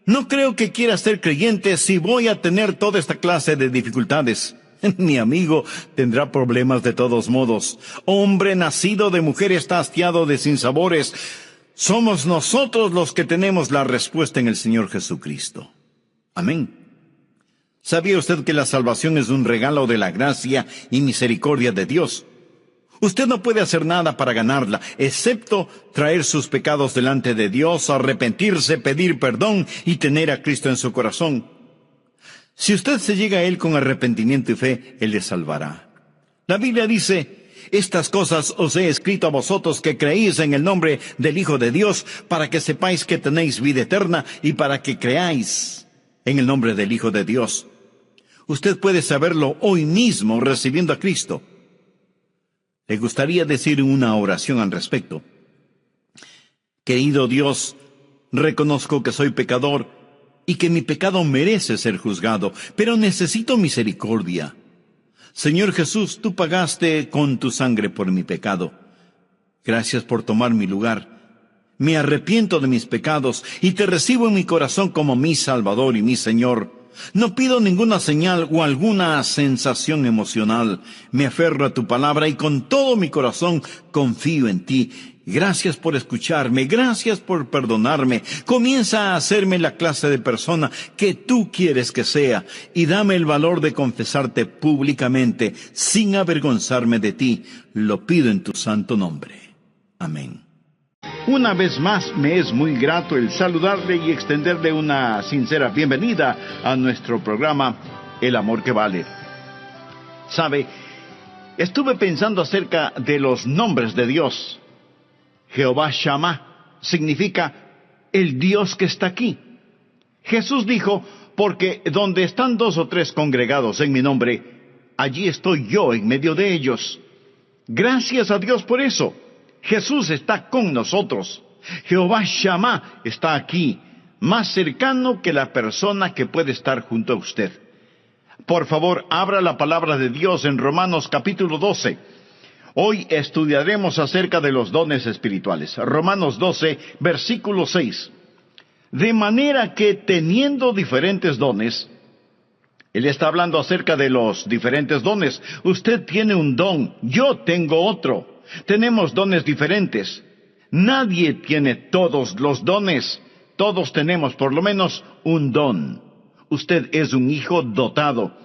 no creo que quiera ser creyente si voy a tener toda esta clase de dificultades. Mi amigo, tendrá problemas de todos modos. Hombre nacido de mujer está hastiado de sinsabores. Somos nosotros los que tenemos la respuesta en el Señor Jesucristo. Amén. ¿Sabía usted que la salvación es un regalo de la gracia y misericordia de Dios? Usted no puede hacer nada para ganarla, excepto traer sus pecados delante de Dios, arrepentirse, pedir perdón y tener a Cristo en su corazón. Si usted se llega a Él con arrepentimiento y fe, Él le salvará. La Biblia dice: estas cosas os he escrito a vosotros que creéis en el nombre del Hijo de Dios, para que sepáis que tenéis vida eterna y para que creáis en el nombre del Hijo de Dios. Usted puede saberlo hoy mismo recibiendo a Cristo. ¿Le gustaría decir una oración al respecto? Querido Dios, Reconozco que soy pecador y que mi pecado merece ser juzgado, pero necesito misericordia. Señor Jesús, tú pagaste con tu sangre por mi pecado. Gracias por tomar mi lugar. Me arrepiento de mis pecados y te recibo en mi corazón como mi Salvador y mi Señor. No pido ninguna señal o alguna sensación emocional. Me aferro a tu palabra y con todo mi corazón confío en ti. Gracias por escucharme, gracias por perdonarme. Comienza a hacerme la clase de persona que tú quieres que sea y dame el valor de confesarte públicamente sin avergonzarme de ti. Lo pido en tu santo nombre. Amén. Una vez más, me es muy grato el saludarle y extenderle una sincera bienvenida a nuestro programa El Amor que Vale. Sabe, estuve pensando acerca de los nombres de Dios. Jehová Shammah significa el Dios que está aquí. Jesús dijo, porque donde están 2 o 3 congregados en mi nombre, allí estoy yo en medio de ellos. Gracias a Dios por eso. Jesús está con nosotros. Jehová Shammah está aquí, más cercano que la persona que puede estar junto a usted. Por favor, abra la palabra de Dios en Romanos capítulo 12. Hoy estudiaremos acerca de los dones espirituales. Romanos 12, versículo 6. De manera que teniendo diferentes dones, él está hablando acerca de los diferentes dones. Usted tiene un don, yo tengo otro. Tenemos dones diferentes. Nadie tiene todos los dones. Todos tenemos por lo menos un don. Usted es un hijo dotado.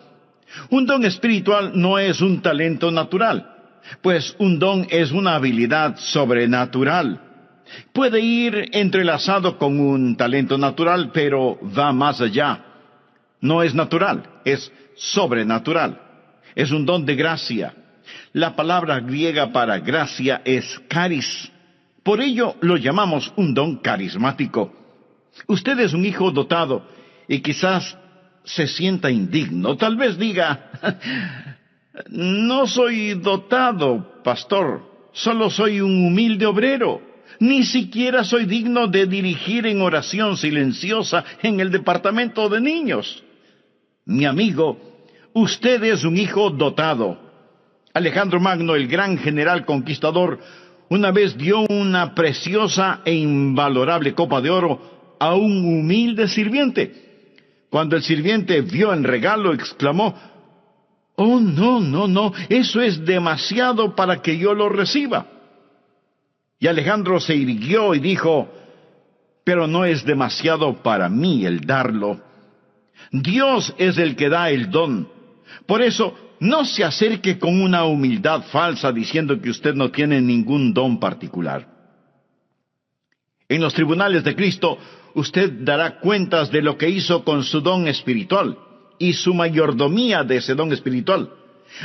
Un don espiritual no es un talento natural, pues un don es una habilidad sobrenatural. Puede ir entrelazado con un talento natural, pero va más allá. No es natural, es sobrenatural. Es un don de gracia. La palabra griega para gracia es charis. Por ello lo llamamos un don carismático. Usted es un hijo dotado y quizás se sienta indigno. Tal vez diga, no soy dotado, pastor, solo soy un humilde obrero. Ni siquiera soy digno de dirigir en oración silenciosa en el departamento de niños. Mi amigo, usted es un hijo dotado. Alejandro Magno, el gran general conquistador, una vez dio una preciosa e invalorable copa de oro a un humilde sirviente. Cuando el sirviente vio el regalo, exclamó, «Oh, no, eso es demasiado para que yo lo reciba». Y Alejandro se irguió y dijo, «Pero no es demasiado para mí el darlo. Dios es el que da el don. Por eso, no se acerque con una humildad falsa diciendo que usted no tiene ningún don particular. En los tribunales de Cristo, usted dará cuentas de lo que hizo con su don espiritual y su mayordomía de ese don espiritual.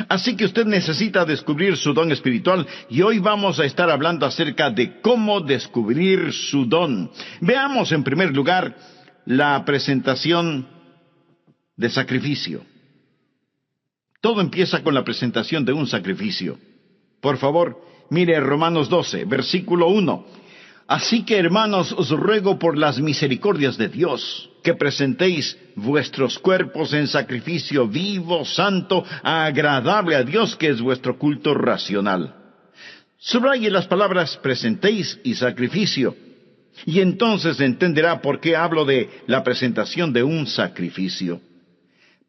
Así que usted necesita descubrir su don espiritual y hoy vamos a estar hablando acerca de cómo descubrir su don. Veamos en primer lugar la presentación de sacrificio. Todo empieza con la presentación de un sacrificio. Por favor, mire Romanos 12, versículo 1. Así que, hermanos, os ruego por las misericordias de Dios, que presentéis vuestros cuerpos en sacrificio vivo, santo, agradable a Dios, que es vuestro culto racional. Subraye las palabras presentéis y sacrificio, y entonces entenderá por qué hablo de la presentación de un sacrificio.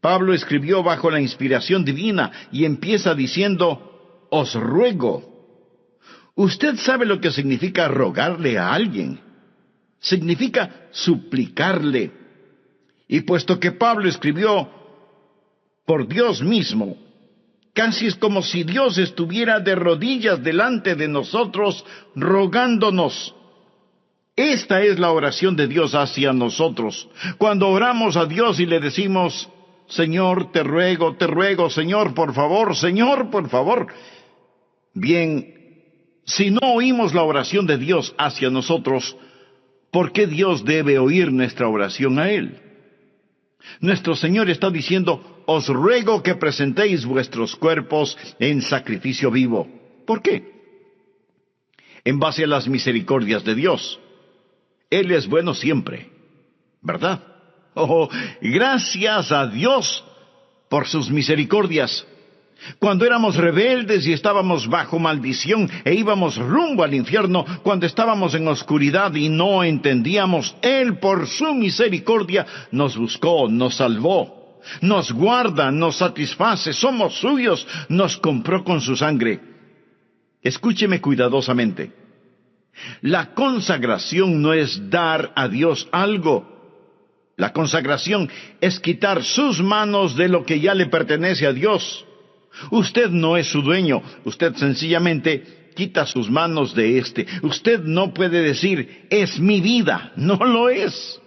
Pablo escribió bajo la inspiración divina y empieza diciendo, os ruego. Usted sabe lo que significa rogarle a alguien. Significa suplicarle. Y puesto que Pablo escribió por Dios mismo, casi es como si Dios estuviera de rodillas delante de nosotros, rogándonos. Esta es la oración de Dios hacia nosotros. Cuando oramos a Dios y le decimos, Señor, te ruego, Señor, por favor. Bien, si no oímos la oración de Dios hacia nosotros, ¿por qué Dios debe oír nuestra oración a Él? Nuestro Señor está diciendo, os ruego que presentéis vuestros cuerpos en sacrificio vivo. ¿Por qué? En base a las misericordias de Dios. Él es bueno siempre, ¿verdad? Oh, gracias a Dios por sus misericordias. Cuando éramos rebeldes y estábamos bajo maldición e íbamos rumbo al infierno, cuando estábamos en oscuridad y no entendíamos, Él por su misericordia nos buscó, nos salvó, nos guarda, nos satisface, somos suyos, nos compró con su sangre. Escúcheme cuidadosamente. La consagración no es dar a Dios algo. La consagración es quitar sus manos de lo que ya le pertenece a Dios. Usted no es su dueño, usted sencillamente quita sus manos de éste. Usted no puede decir, es mi vida, no lo es.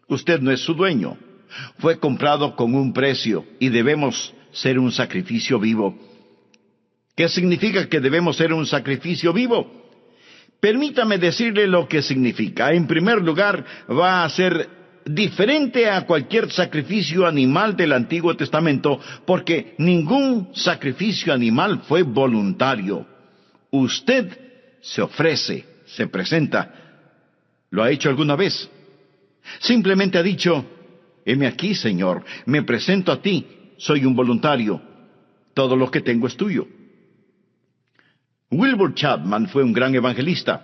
Usted no es su dueño. Fue comprado con un precio y debemos ser un sacrificio vivo. ¿Qué significa que debemos ser un sacrificio vivo? Permítame decirle lo que significa. En primer lugar, va a ser diferente a cualquier sacrificio animal del Antiguo Testamento, porque ningún sacrificio animal fue voluntario. Usted se ofrece, se presenta. ¿Lo ha hecho alguna vez? Simplemente ha dicho, heme aquí, Señor, me presento a ti, soy un voluntario, todo lo que tengo es tuyo. Wilbur Chapman fue un gran evangelista,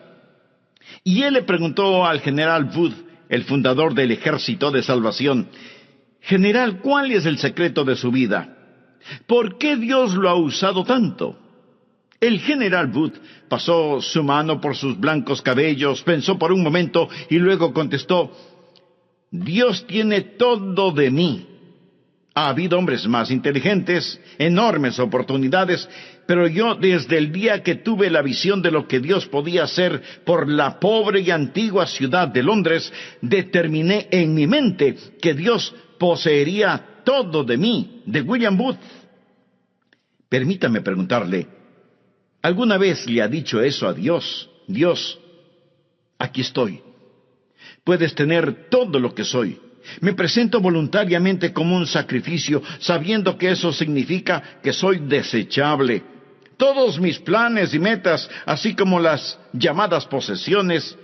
y él le preguntó al general Wood, el fundador del Ejército de Salvación, General, ¿cuál es el secreto de su vida? ¿Por qué Dios lo ha usado tanto? El general Wood pasó su mano por sus blancos cabellos, pensó por un momento y luego contestó, Dios tiene todo de mí. Ha habido hombres más inteligentes, enormes oportunidades, pero yo desde el día que tuve la visión de lo que Dios podía hacer por la pobre y antigua ciudad de Londres, determiné en mi mente que Dios poseería todo de mí, de William Booth. Permítame preguntarle, ¿alguna vez le ha dicho eso a Dios? Dios, aquí estoy. Puedes tener todo lo que soy. Me presento voluntariamente como un sacrificio, sabiendo que eso significa que soy desechable. Todos mis planes y metas, así como las llamadas posesiones,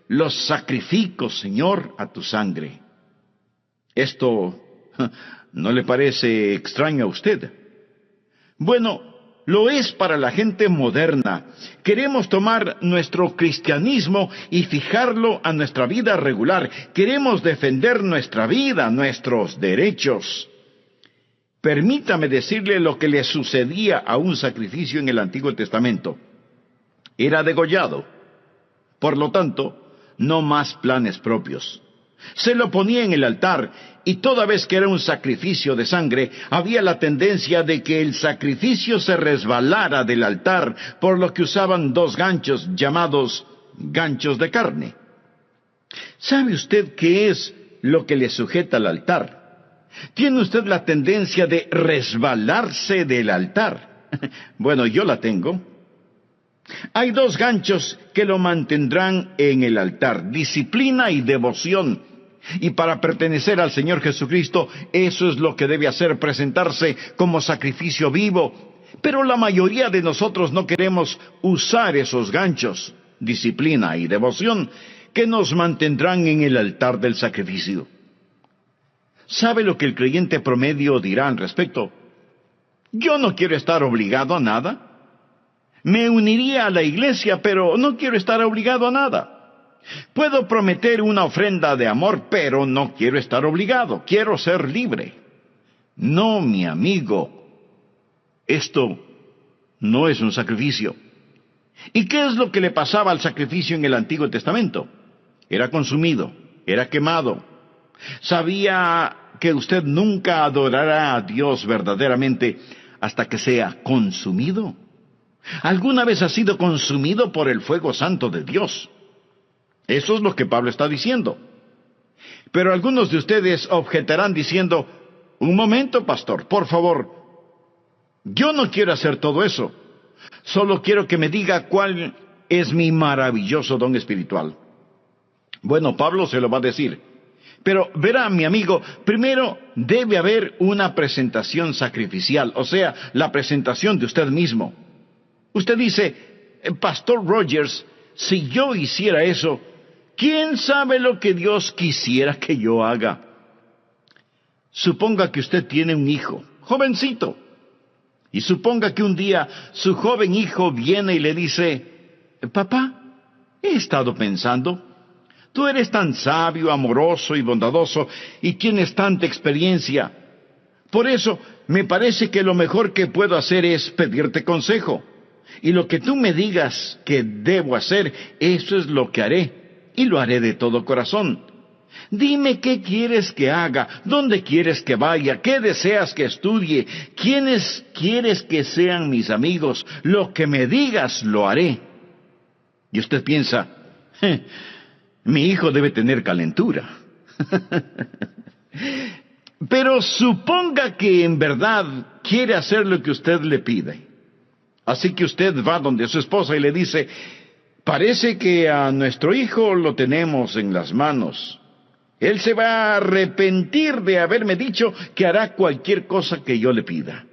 los sacrifico, Señor, a tu sangre. ¿Esto no le parece extraño a usted? Bueno, lo es para la gente moderna. Queremos tomar nuestro cristianismo y fijarlo a nuestra vida regular. Queremos defender nuestra vida, nuestros derechos. Permítame decirle lo que le sucedía a un sacrificio en el Antiguo Testamento. Era degollado. Por lo tanto, no más planes propios. Se lo ponía en el altar, y toda vez que era un sacrificio de sangre, había la tendencia de que el sacrificio se resbalara del altar, por lo que usaban dos ganchos llamados ganchos de carne. ¿Sabe usted qué es lo que le sujeta al altar? ¿Tiene usted la tendencia de resbalarse del altar? Bueno, yo la tengo. Hay dos ganchos que lo mantendrán en el altar, disciplina y devoción. Y para pertenecer al Señor Jesucristo, eso es lo que debe hacer, presentarse como sacrificio vivo. Pero la mayoría de nosotros no queremos usar esos ganchos, disciplina y devoción, que nos mantendrán en el altar del sacrificio. ¿Sabe lo que el creyente promedio dirá al respecto? Yo no quiero estar obligado a nada. Me uniría a la iglesia, pero no quiero estar obligado a nada. Puedo prometer una ofrenda de amor, pero no quiero estar obligado. Quiero ser libre. No, mi amigo. Esto no es un sacrificio. ¿Y qué es lo que le pasaba al sacrificio en el Antiguo Testamento? Era consumido, era quemado. ¿Sabía que usted nunca adorará a Dios verdaderamente hasta que sea consumido? ¿Alguna vez ha sido consumido por el fuego santo de Dios? Eso es lo que Pablo está diciendo. Pero algunos de ustedes objetarán diciendo, un momento, pastor, por favor, yo no quiero hacer todo eso. Solo quiero que me diga cuál es mi maravilloso don espiritual. Bueno, Pablo se lo va a decir. Pero verá, mi amigo, primero debe haber una presentación sacrificial, o sea, la presentación de usted mismo. Usted dice, Pastor Rogers, si yo hiciera eso, ¿Quién sabe lo que Dios quisiera que yo haga? Suponga que usted tiene un hijo, jovencito, y suponga que un día su joven hijo viene y le dice: papá, he estado pensando, tú eres tan sabio, amoroso y bondadoso, y tienes tanta experiencia. Por eso, me parece que lo mejor que puedo hacer es pedirte consejo. Y lo que tú me digas que debo hacer, eso es lo que haré, y lo haré de todo corazón. Dime qué quieres que haga, dónde quieres que vaya, qué deseas que estudie, quiénes quieres que sean mis amigos. Lo que me digas, lo haré. Y usted piensa: mi hijo debe tener calentura. Pero suponga que en verdad quiere hacer lo que usted le pide. Así que usted va donde su esposa y le dice: parece que a nuestro hijo lo tenemos en las manos. Él se va a arrepentir de haberme dicho que hará cualquier cosa que yo le pida.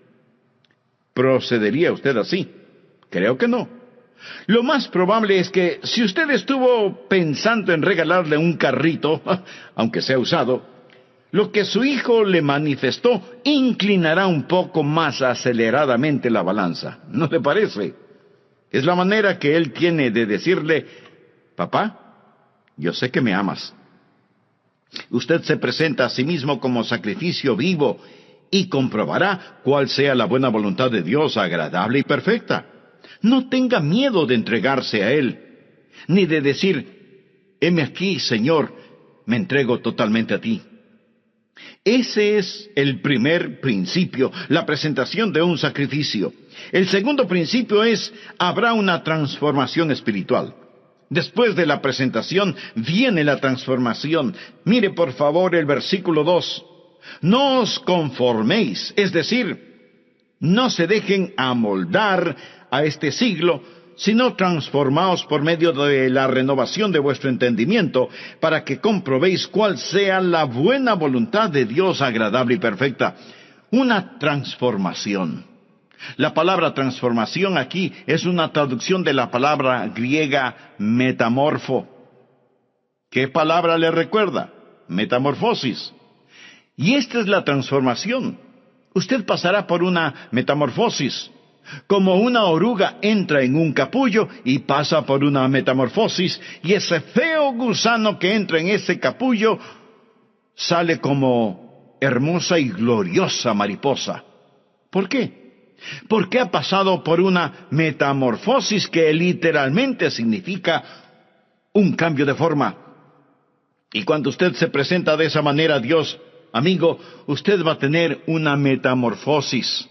¿Procedería usted así? Creo que no. Lo más probable es que si usted estuvo pensando en regalarle un carrito, aunque sea usado, lo que su hijo le manifestó inclinará un poco más aceleradamente la balanza. ¿No le parece? Es la manera que él tiene de decirle: papá, yo sé que me amas. Usted se presenta a sí mismo como sacrificio vivo y comprobará cuál sea la buena voluntad de Dios, agradable y perfecta. No tenga miedo de entregarse a Él, ni de decir: heme aquí, Señor, me entrego totalmente a ti. Ese es el primer principio, la presentación de un sacrificio. El segundo principio es: habrá una transformación espiritual. Después de la presentación viene la transformación. Mire por favor el versículo 2. No os conforméis, es decir, no se dejen amoldar a este siglo, sino transformaos por medio de la renovación de vuestro entendimiento, para que comprobéis cuál sea la buena voluntad de Dios, agradable y perfecta. Una transformación. La palabra transformación aquí es una traducción de la palabra griega metamorfo. ¿Qué palabra le recuerda? Metamorfosis. Y esta es la transformación. Usted pasará por una metamorfosis. Como una oruga entra en un capullo y pasa por una metamorfosis, y ese feo gusano que entra en ese capullo sale como hermosa y gloriosa mariposa. ¿Por qué? Porque ha pasado por una metamorfosis que literalmente significa un cambio de forma. Y cuando usted se presenta de esa manera a Dios, amigo, usted va a tener una metamorfosis.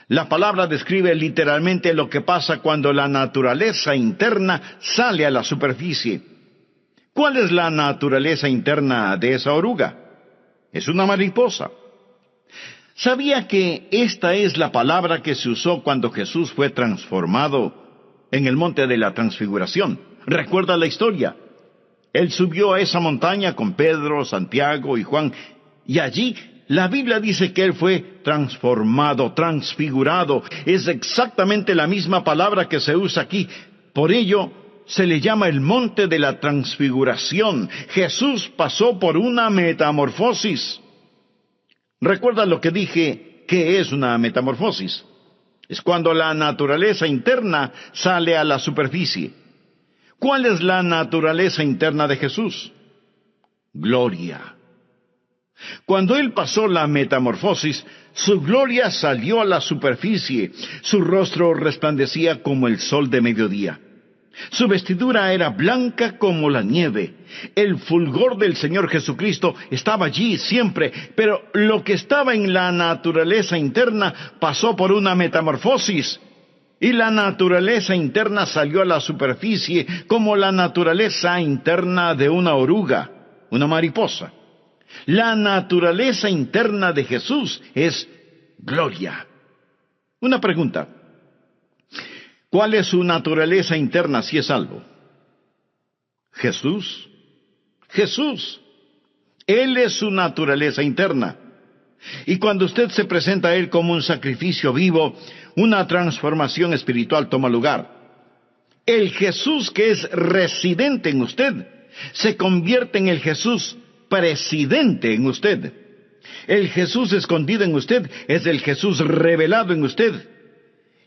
La palabra describe literalmente lo que pasa cuando la naturaleza interna sale a la superficie. ¿Cuál es la naturaleza interna de esa oruga? Es una mariposa. ¿Sabía que esta es la palabra que se usó cuando Jesús fue transformado en el monte de la transfiguración? ¿Recuerda la historia? Él subió a esa montaña con Pedro, Santiago y Juan, y allí la Biblia dice que él fue transformado, transfigurado. Es exactamente la misma palabra que se usa aquí. Por ello se le llama el monte de la transfiguración. Jesús pasó por una metamorfosis. ¿Recuerda lo que dije? ¿Qué es una metamorfosis? Es cuando la naturaleza interna sale a la superficie. ¿Cuál es la naturaleza interna de Jesús? Gloria. Cuando Él pasó la metamorfosis, su gloria salió a la superficie. Su rostro resplandecía como el sol de mediodía. Su vestidura era blanca como la nieve. El fulgor del Señor Jesucristo estaba allí siempre, pero lo que estaba en la naturaleza interna pasó por una metamorfosis. Y la naturaleza interna salió a la superficie como la naturaleza interna de una oruga, una mariposa. La naturaleza interna de Jesús es gloria. Una pregunta. ¿Cuál es su naturaleza interna si es salvo? Jesús. Jesús. Él es su naturaleza interna. Y cuando usted se presenta a Él como un sacrificio vivo, una transformación espiritual toma lugar. El Jesús que es residente en usted se convierte en el Jesús presidente en usted. El Jesús escondido en usted es el Jesús revelado en usted.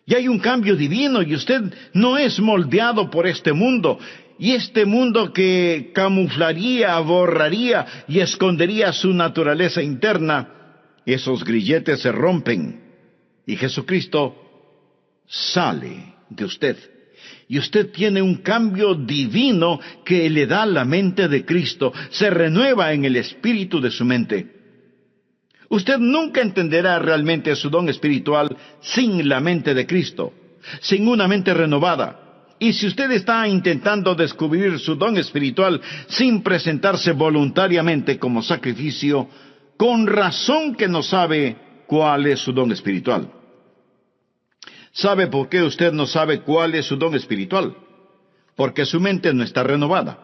Y hay un cambio divino y usted no es moldeado por este mundo. Y este mundo que camuflaría, borraría y escondería su naturaleza interna, esos grilletes se rompen y Jesucristo sale de usted. Y usted tiene un cambio divino que le da la mente de Cristo, se renueva en el espíritu de su mente. Usted nunca entenderá realmente su don espiritual sin la mente de Cristo, sin una mente renovada. Y si usted está intentando descubrir su don espiritual sin presentarse voluntariamente como sacrificio, con razón que no sabe cuál es su don espiritual. ¿Sabe por qué usted no sabe cuál es su don espiritual? Porque su mente no está renovada.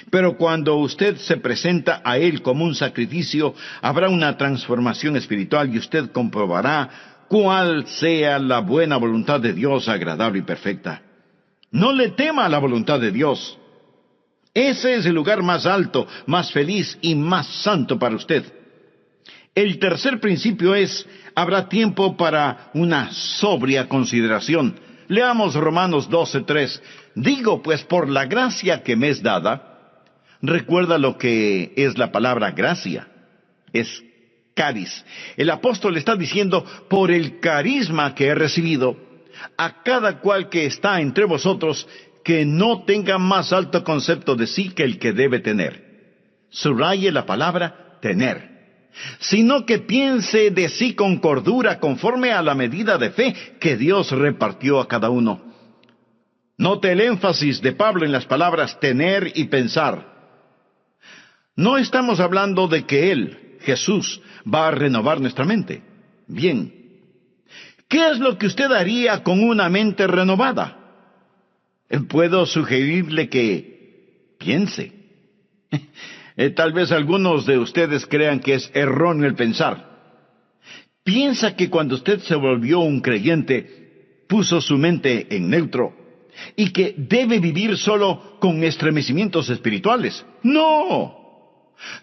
Pero cuando usted se presenta a Él como un sacrificio, habrá una transformación espiritual y usted comprobará cuál sea la buena voluntad de Dios, agradable y perfecta. No le tema a la voluntad de Dios. Ese es el lugar más alto, más feliz y más santo para usted. El tercer principio es, habrá tiempo para una sobria consideración. Leamos Romanos 12:3. Digo pues, por la gracia que me es dada. Recuerda lo que es la palabra gracia. Es caris. El apóstol está diciendo, por el carisma que he recibido, a cada cual que está entre vosotros, que no tenga más alto concepto de sí que el que debe tener. Subraye la palabra tener. Sino que piense de sí con cordura, conforme a la medida de fe que Dios repartió a cada uno. Note el énfasis de Pablo en las palabras tener y pensar. No estamos hablando de que Él, Jesús, va a renovar nuestra mente. Bien. ¿Qué es lo que usted haría con una mente renovada? Puedo sugerirle que piense. Tal vez algunos de ustedes crean que es erróneo el pensar. Piensa que cuando usted se volvió un creyente, puso su mente en neutro y que debe vivir solo con estremecimientos espirituales. ¡No!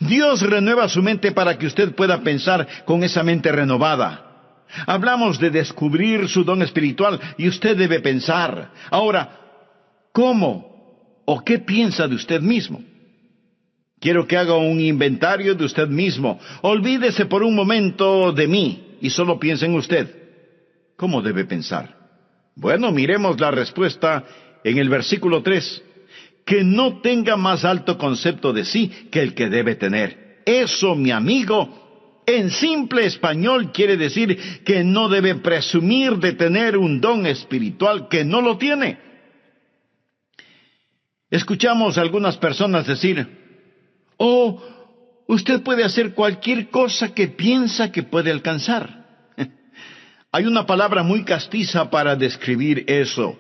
Dios renueva su mente para que usted pueda pensar con esa mente renovada. Hablamos de descubrir su don espiritual y usted debe pensar. Ahora, ¿cómo o qué piensa de usted mismo? Quiero que haga un inventario de usted mismo. Olvídese por un momento de mí y solo piense en usted. ¿Cómo debe pensar? Bueno, miremos la respuesta en el versículo 3. Que no tenga más alto concepto de sí que el que debe tener. Eso, mi amigo, en simple español quiere decir que no debe presumir de tener un don espiritual que no lo tiene. Escuchamos a algunas personas decir, oh, usted puede hacer cualquier cosa que piensa que puede alcanzar. Hay una palabra muy castiza para describir eso.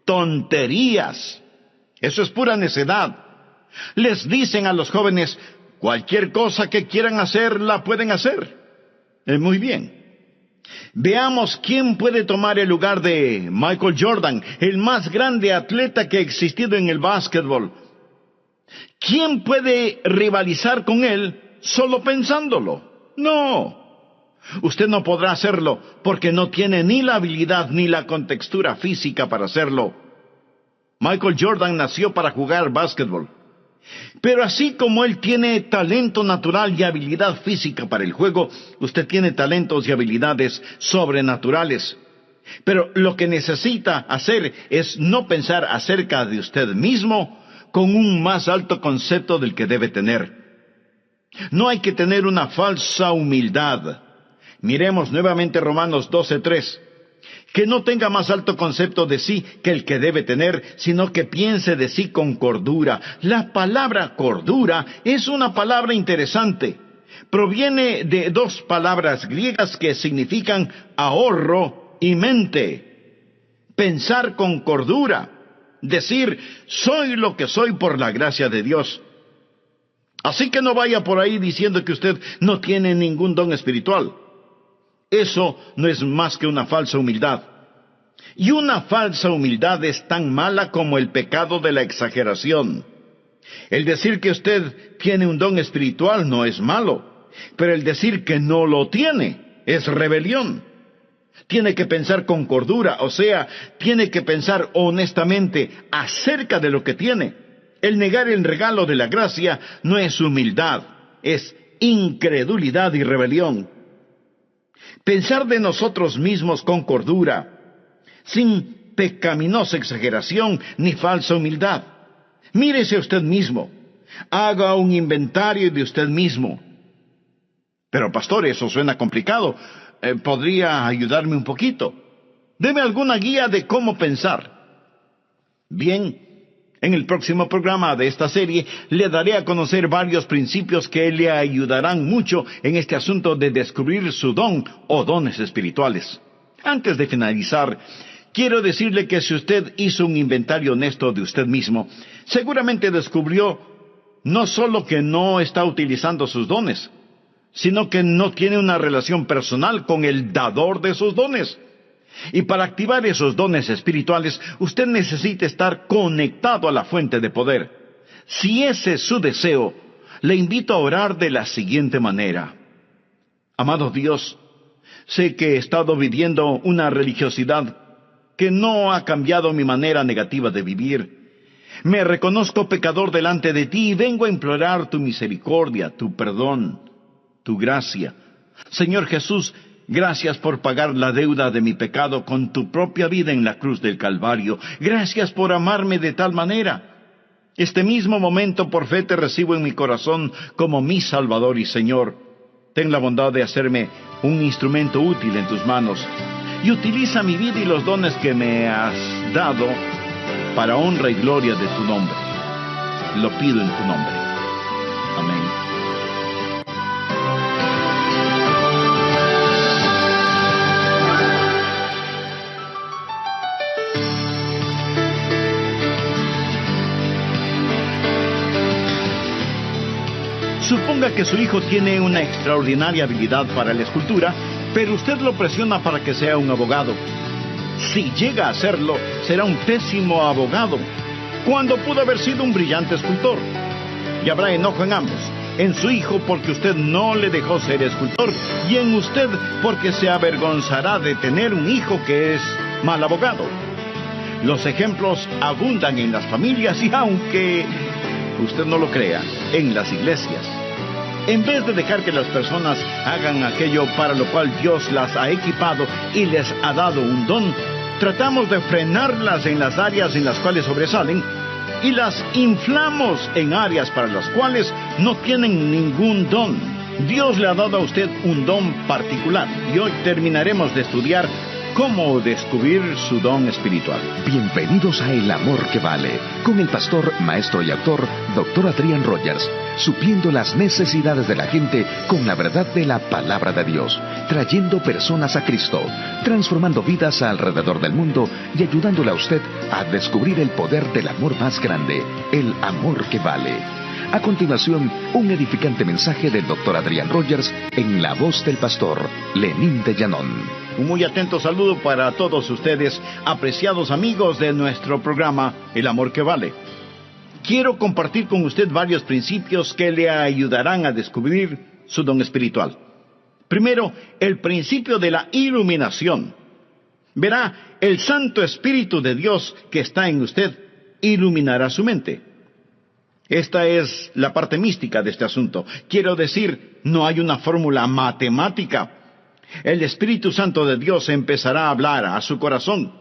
Tonterías. Eso es pura necedad. Les dicen a los jóvenes, cualquier cosa que quieran hacer, la pueden hacer. Muy bien. Veamos quién puede tomar el lugar de Michael Jordan, el más grande atleta que ha existido en el básquetbol. ¿Quién puede rivalizar con él solo pensándolo? No. Usted no podrá hacerlo porque no tiene ni la habilidad ni la contextura física para hacerlo. Michael Jordan nació para jugar básquetbol. Pero así como él tiene talento natural y habilidad física para el juego, usted tiene talentos y habilidades sobrenaturales. Pero lo que necesita hacer es no pensar acerca de usted mismo con un más alto concepto del que debe tener. No hay que tener una falsa humildad. Miremos nuevamente Romanos 12:3. Que no tenga más alto concepto de sí que el que debe tener, sino que piense de sí con cordura. La palabra cordura es una palabra interesante. Proviene de dos palabras griegas que significan ahorro y mente. Pensar con cordura. Decir, soy lo que soy por la gracia de Dios. Así que no vaya por ahí diciendo que usted no tiene ningún don espiritual. Eso no es más que una falsa humildad. Y una falsa humildad es tan mala como el pecado de la exageración. El decir que usted tiene un don espiritual no es malo, pero el decir que no lo tiene es rebelión. Tiene que pensar con cordura, o sea, tiene que pensar honestamente acerca de lo que tiene. El negar el regalo de la gracia no es humildad, es incredulidad y rebelión. Pensar de nosotros mismos con cordura, sin pecaminosa exageración ni falsa humildad. Mírese a usted mismo, haga un inventario de usted mismo. Pero pastor, eso suena complicado. ¿Podría ayudarme un poquito? Deme alguna guía de cómo pensar. Bien, en el próximo programa de esta serie le daré a conocer varios principios que le ayudarán mucho en este asunto de descubrir su don o dones espirituales. Antes de finalizar, quiero decirle que si usted hizo un inventario honesto de usted mismo, seguramente descubrió no solo que no está utilizando sus dones, sino que no tiene una relación personal con el dador de sus dones. Y para activar esos dones espirituales, usted necesita estar conectado a la fuente de poder. Si ese es su deseo, le invito a orar de la siguiente manera. Amado Dios, sé que he estado viviendo una religiosidad que no ha cambiado mi manera negativa de vivir. Me reconozco pecador delante de ti y vengo a implorar tu misericordia, tu perdón, tu gracia. Señor Jesús, gracias por pagar la deuda de mi pecado con tu propia vida en la cruz del Calvario. Gracias por amarme de tal manera. Este mismo momento por fe te recibo en mi corazón como mi Salvador y Señor. Ten la bondad de hacerme un instrumento útil en tus manos y utiliza mi vida y los dones que me has dado para honra y gloria de tu nombre. Lo pido en tu nombre. Amén. Suponga que su hijo tiene una extraordinaria habilidad para la escultura, pero usted lo presiona para que sea un abogado. Si llega a serlo, será un pésimo abogado, cuando pudo haber sido un brillante escultor. Y habrá enojo en ambos, en su hijo porque usted no le dejó ser escultor, y en usted porque se avergonzará de tener un hijo que es mal abogado. Los ejemplos abundan en las familias y, aunque usted no lo crea, en las iglesias. En vez de dejar que las personas hagan aquello para lo cual Dios las ha equipado y les ha dado un don, tratamos de frenarlas en las áreas en las cuales sobresalen y las inflamos en áreas para las cuales no tienen ningún don. Dios le ha dado a usted un don particular y hoy terminaremos de estudiar cómo descubrir su don espiritual. Bienvenidos a El Amor que Vale, con el pastor, maestro y autor, Dr. Adrian Rogers, supliendo las necesidades de la gente con la verdad de la palabra de Dios, trayendo personas a Cristo, transformando vidas alrededor del mundo y ayudándole a usted a descubrir el poder del amor más grande, el amor que vale. A continuación, un edificante mensaje del Dr. Adrian Rogers en la voz del pastor Lenín de Llanón. Un muy atento saludo para todos ustedes, apreciados amigos de nuestro programa El Amor que Vale. Quiero compartir con usted varios principios que le ayudarán a descubrir su don espiritual. Primero, el principio de la iluminación. Verá, el Santo Espíritu de Dios que está en usted iluminará su mente. Esta es la parte mística de este asunto. Quiero decir, no hay una fórmula matemática. El Espíritu Santo de Dios empezará a hablar a su corazón.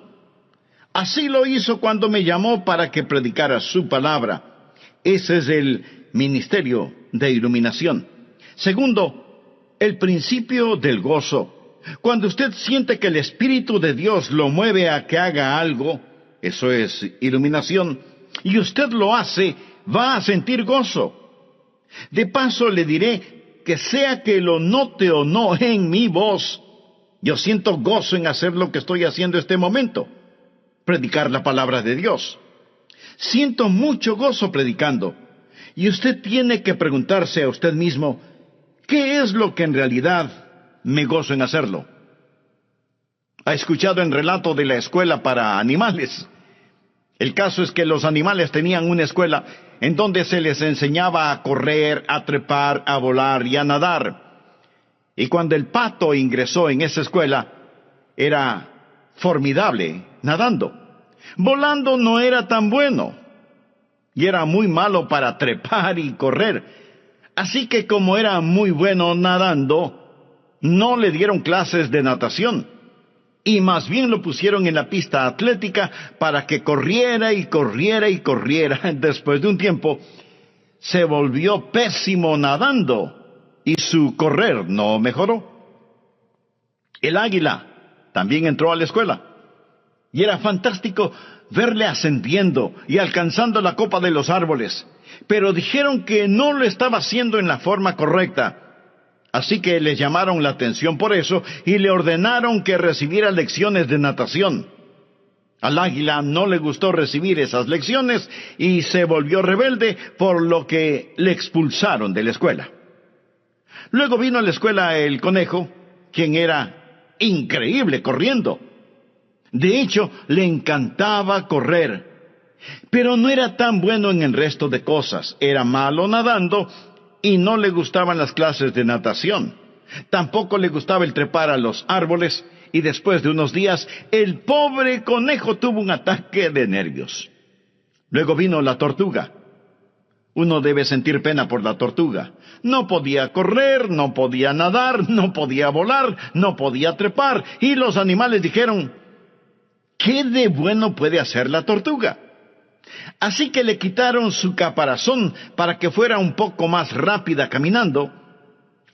Así lo hizo cuando me llamó para que predicara su palabra. Ese es el ministerio de iluminación. Segundo, el principio del gozo. Cuando usted siente que el Espíritu de Dios lo mueve a que haga algo, eso es iluminación, y usted lo hace, va a sentir gozo. De paso le diré que sea que lo note o no en mi voz, yo siento gozo en hacer lo que estoy haciendo este momento, predicar la palabra de Dios. Siento mucho gozo predicando, y usted tiene que preguntarse a usted mismo, ¿qué es lo que en realidad me gozo en hacerlo? ¿Ha escuchado el relato de la escuela para animales? El caso es que los animales tenían una escuela en donde se les enseñaba a correr, a trepar, a volar y a nadar. Y cuando el Pato ingresó en esa escuela, era formidable nadando. Volando no era tan bueno, y era muy malo para trepar y correr. Así que como era muy bueno nadando, no le dieron clases de natación, y más bien lo pusieron en la pista atlética para que corriera y corriera y corriera. Después de un tiempo, se volvió pésimo nadando, y su correr no mejoró. El águila también entró a la escuela, y era fantástico verle ascendiendo y alcanzando la copa de los árboles, pero dijeron que no lo estaba haciendo en la forma correcta. Así que le llamaron la atención por eso y le ordenaron que recibiera lecciones de natación. Al águila no le gustó recibir esas lecciones y se volvió rebelde, por lo que le expulsaron de la escuela. Luego vino a la escuela el conejo, quien era increíble corriendo. De hecho, le encantaba correr, pero no era tan bueno en el resto de cosas. Era malo nadando y no le gustaban las clases de natación. Tampoco le gustaba el trepar a los árboles, y después de unos días, el pobre conejo tuvo un ataque de nervios. Luego vino la tortuga. Uno debe sentir pena por la tortuga. No podía correr, no podía nadar, no podía volar, no podía trepar, y los animales dijeron: ¿qué de bueno puede hacer la tortuga? Así que le quitaron su caparazón para que fuera un poco más rápida caminando,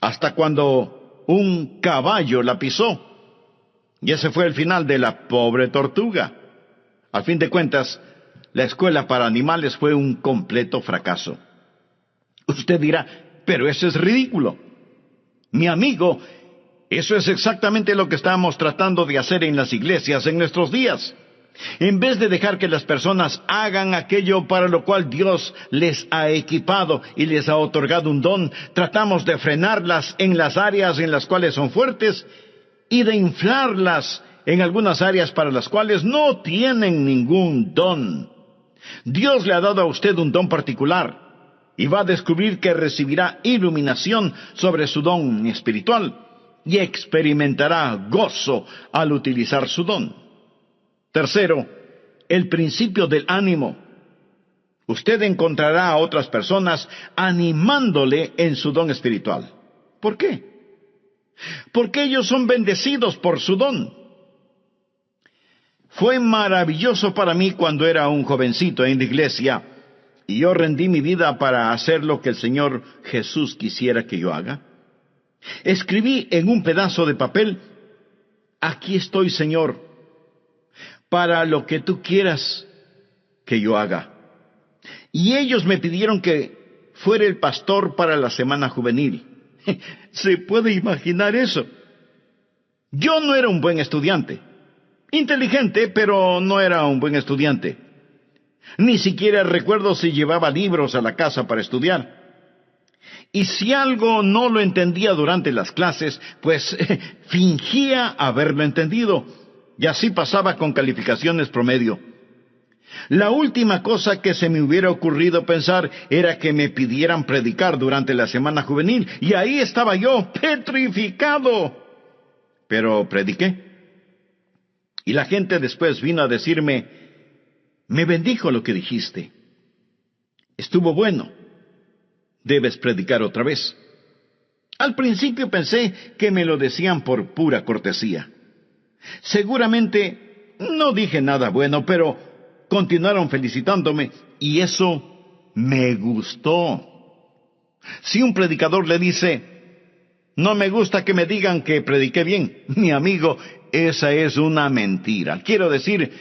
hasta cuando un caballo la pisó. Y ese fue el final de la pobre tortuga. Al fin de cuentas, la escuela para animales fue un completo fracaso. Usted dirá: pero eso es ridículo. Mi amigo, eso es exactamente lo que estamos tratando de hacer en las iglesias en nuestros días. En vez de dejar que las personas hagan aquello para lo cual Dios les ha equipado y les ha otorgado un don, tratamos de frenarlas en las áreas en las cuales son fuertes y de inflarlas en algunas áreas para las cuales no tienen ningún don. Dios le ha dado a usted un don particular y va a descubrir que recibirá iluminación sobre su don espiritual y experimentará gozo al utilizar su don. Tercero, el principio del ánimo. Usted encontrará a otras personas animándole en su don espiritual. ¿Por qué? Porque ellos son bendecidos por su don. Fue maravilloso para mí cuando era un jovencito en la iglesia y yo rendí mi vida para hacer lo que el Señor Jesús quisiera que yo haga. Escribí en un pedazo de papel: aquí estoy, Señor, para lo que tú quieras que yo haga. Y ellos me pidieron que fuera el pastor para la semana juvenil. ¿Se puede imaginar eso? Yo no era un buen estudiante. Inteligente, pero no era un buen estudiante. Ni siquiera recuerdo si llevaba libros a la casa para estudiar. Y si algo no lo entendía durante las clases, pues fingía haberlo entendido. Y así pasaba con calificaciones promedio. La última cosa que se me hubiera ocurrido pensar era que me pidieran predicar durante la semana juvenil, y ahí estaba yo, petrificado. Pero prediqué. Y la gente después vino a decirme: me bendijo lo que dijiste. Estuvo bueno. Debes predicar otra vez. Al principio pensé que me lo decían por pura cortesía. Seguramente no dije nada bueno, pero continuaron felicitándome, y eso me gustó. Si un predicador le dice: no me gusta que me digan que prediqué bien, mi amigo, esa es una mentira. Quiero decir,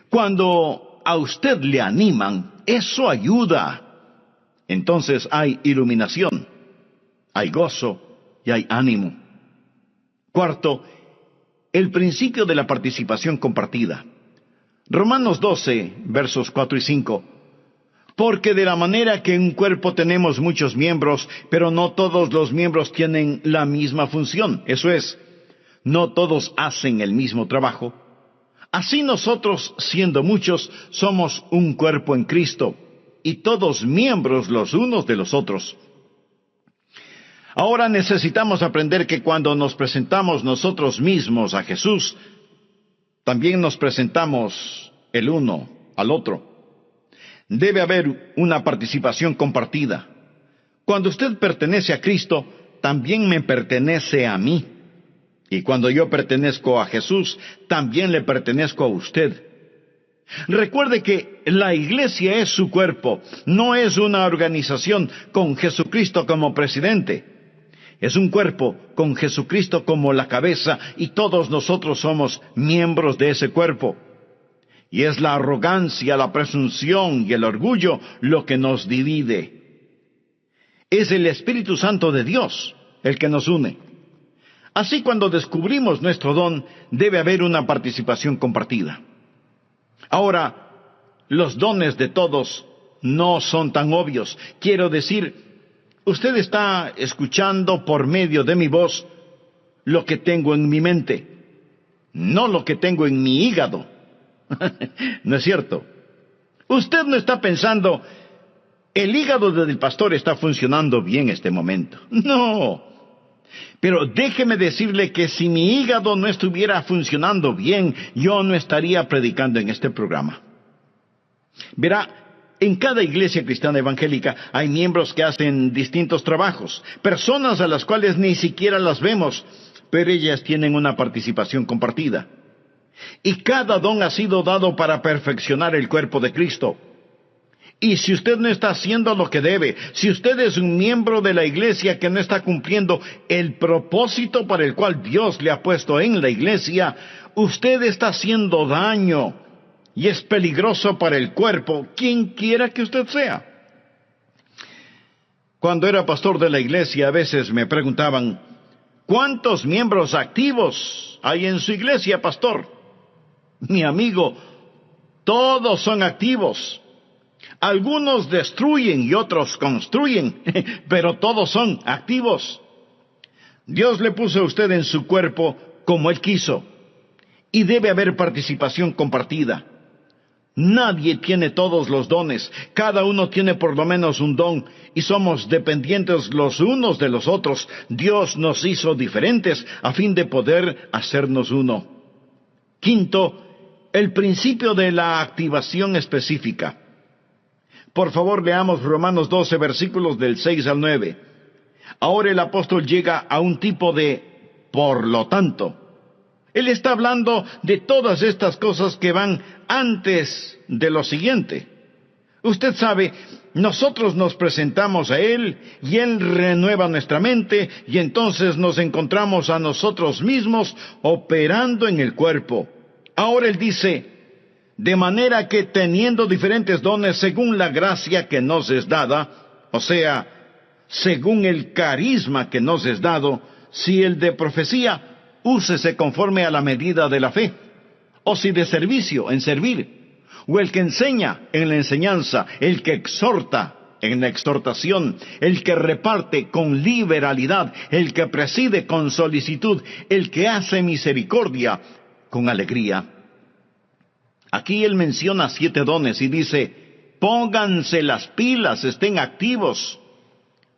cuando a usted le animan, eso ayuda. Entonces hay iluminación, hay gozo y hay ánimo. Cuarto, el principio de la participación compartida. Romanos 12, versos 4 y 5. Porque de la manera que en un cuerpo tenemos muchos miembros, pero no todos los miembros tienen la misma función. Eso es, no todos hacen el mismo trabajo. Así nosotros, siendo muchos, somos un cuerpo en Cristo, y todos miembros los unos de los otros. Ahora necesitamos aprender que cuando nos presentamos nosotros mismos a Jesús, también nos presentamos el uno al otro. Debe haber una participación compartida. Cuando usted pertenece a Cristo, también me pertenece a mí. Y cuando yo pertenezco a Jesús, también le pertenezco a usted. Recuerde que la iglesia es su cuerpo, no es una organización con Jesucristo como presidente. Es un cuerpo con Jesucristo como la cabeza y todos nosotros somos miembros de ese cuerpo. Y es la arrogancia, la presunción y el orgullo lo que nos divide. Es el Espíritu Santo de Dios el que nos une. Así, cuando descubrimos nuestro don, debe haber una participación compartida. Ahora, los dones de todos no son tan obvios. Quiero decir, usted está escuchando por medio de mi voz lo que tengo en mi mente, no lo que tengo en mi hígado. ¿No es cierto? Usted no está pensando, el hígado del pastor está funcionando bien este momento. No. Pero déjeme decirle que si mi hígado no estuviera funcionando bien, yo no estaría predicando en este programa. Verá, en cada iglesia cristiana evangélica hay miembros que hacen distintos trabajos, personas a las cuales ni siquiera las vemos, pero ellas tienen una participación compartida. Y cada don ha sido dado para perfeccionar el cuerpo de Cristo. Y si usted no está haciendo lo que debe, si usted es un miembro de la iglesia que no está cumpliendo el propósito para el cual Dios le ha puesto en la iglesia, usted está haciendo daño y es peligroso para el cuerpo, quien quiera que usted sea. Cuando era pastor de la iglesia, a veces me preguntaban, ¿cuántos miembros activos hay en su iglesia, pastor? Mi amigo, todos son activos. Algunos destruyen y otros construyen, pero todos son activos. Dios le puso a usted en su cuerpo como Él quiso, y debe haber participación compartida. Nadie tiene todos los dones, cada uno tiene por lo menos un don, y somos dependientes los unos de los otros. Dios nos hizo diferentes a fin de poder hacernos uno. Quinto, el principio de la activación específica. Por favor, leamos Romanos 12, versículos del 6 al 9. Ahora el apóstol llega a un tipo de por lo tanto. Él está hablando de todas estas cosas que van antes de lo siguiente. Usted sabe, nosotros nos presentamos a Él y Él renueva nuestra mente y entonces nos encontramos a nosotros mismos operando en el cuerpo. Ahora Él dice, de manera que teniendo diferentes dones según la gracia que nos es dada, o sea, según el carisma que nos es dado, si el de profecía, úsese conforme a la medida de la fe, o si de servicio, en servir, o el que enseña en la enseñanza, el que exhorta en la exhortación, el que reparte con liberalidad, el que preside con solicitud, el que hace misericordia con alegría. Aquí él menciona 7 dones y dice, pónganse las pilas, estén activos.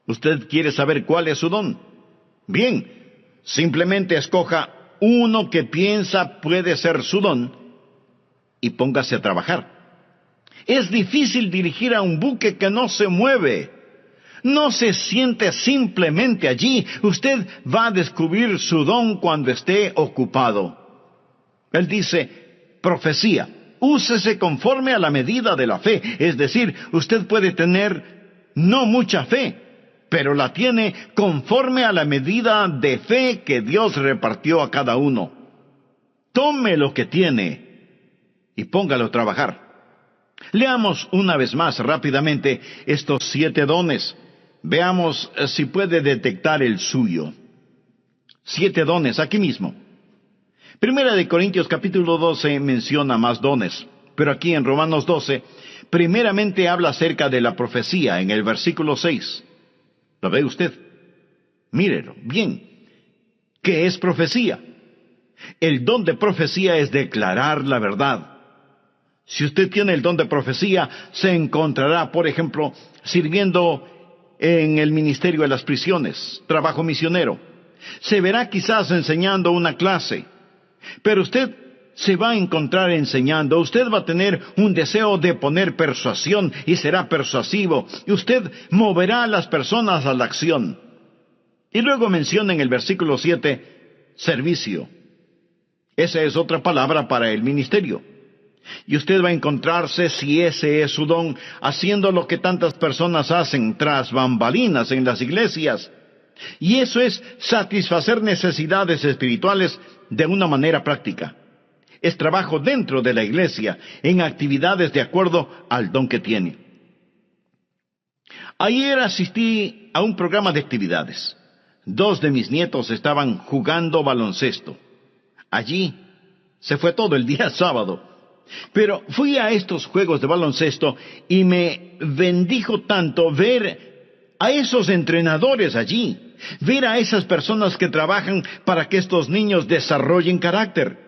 ¿Usted quiere saber cuál es su don? Bien, simplemente escoja uno que piensa puede ser su don y póngase a trabajar. Es difícil dirigir a un buque que no se mueve. No se siente simplemente allí. Usted va a descubrir su don cuando esté ocupado. Él dice, profecía. Úsese conforme a la medida de la fe. Es decir, usted puede tener no mucha fe, pero la tiene conforme a la medida de fe que Dios repartió a cada uno. Tome lo que tiene y póngalo a trabajar. Leamos una vez más rápidamente estos 7 dones. Veamos si puede detectar el suyo. 7 dones aquí mismo. Primera de Corintios capítulo 12 menciona más dones, pero aquí en Romanos 12, primeramente habla acerca de la profecía en el versículo 6. ¿Lo ve usted? Mírelo, bien. ¿Qué es profecía? El don de profecía es declarar la verdad. Si usted tiene el don de profecía, se encontrará, por ejemplo, sirviendo en el ministerio de las prisiones, trabajo misionero. Se verá quizás enseñando una clase, pero usted se va a encontrar enseñando. Usted va a tener un deseo de poner persuasión y será persuasivo. Y usted moverá a las personas a la acción. Y luego menciona en el versículo 7, servicio. Esa es otra palabra para el ministerio. Y usted va a encontrarse, si ese es su don, haciendo lo que tantas personas hacen tras bambalinas en las iglesias. Y eso es satisfacer necesidades espirituales de una manera práctica. Es trabajo dentro de la iglesia, en actividades de acuerdo al don que tiene. Ayer asistí a un programa de actividades. 2 de mis nietos estaban jugando baloncesto. Allí se fue todo el día sábado. Pero fui a estos juegos de baloncesto y me bendijo tanto ver a esos entrenadores allí, ver a esas personas que trabajan para que estos niños desarrollen carácter.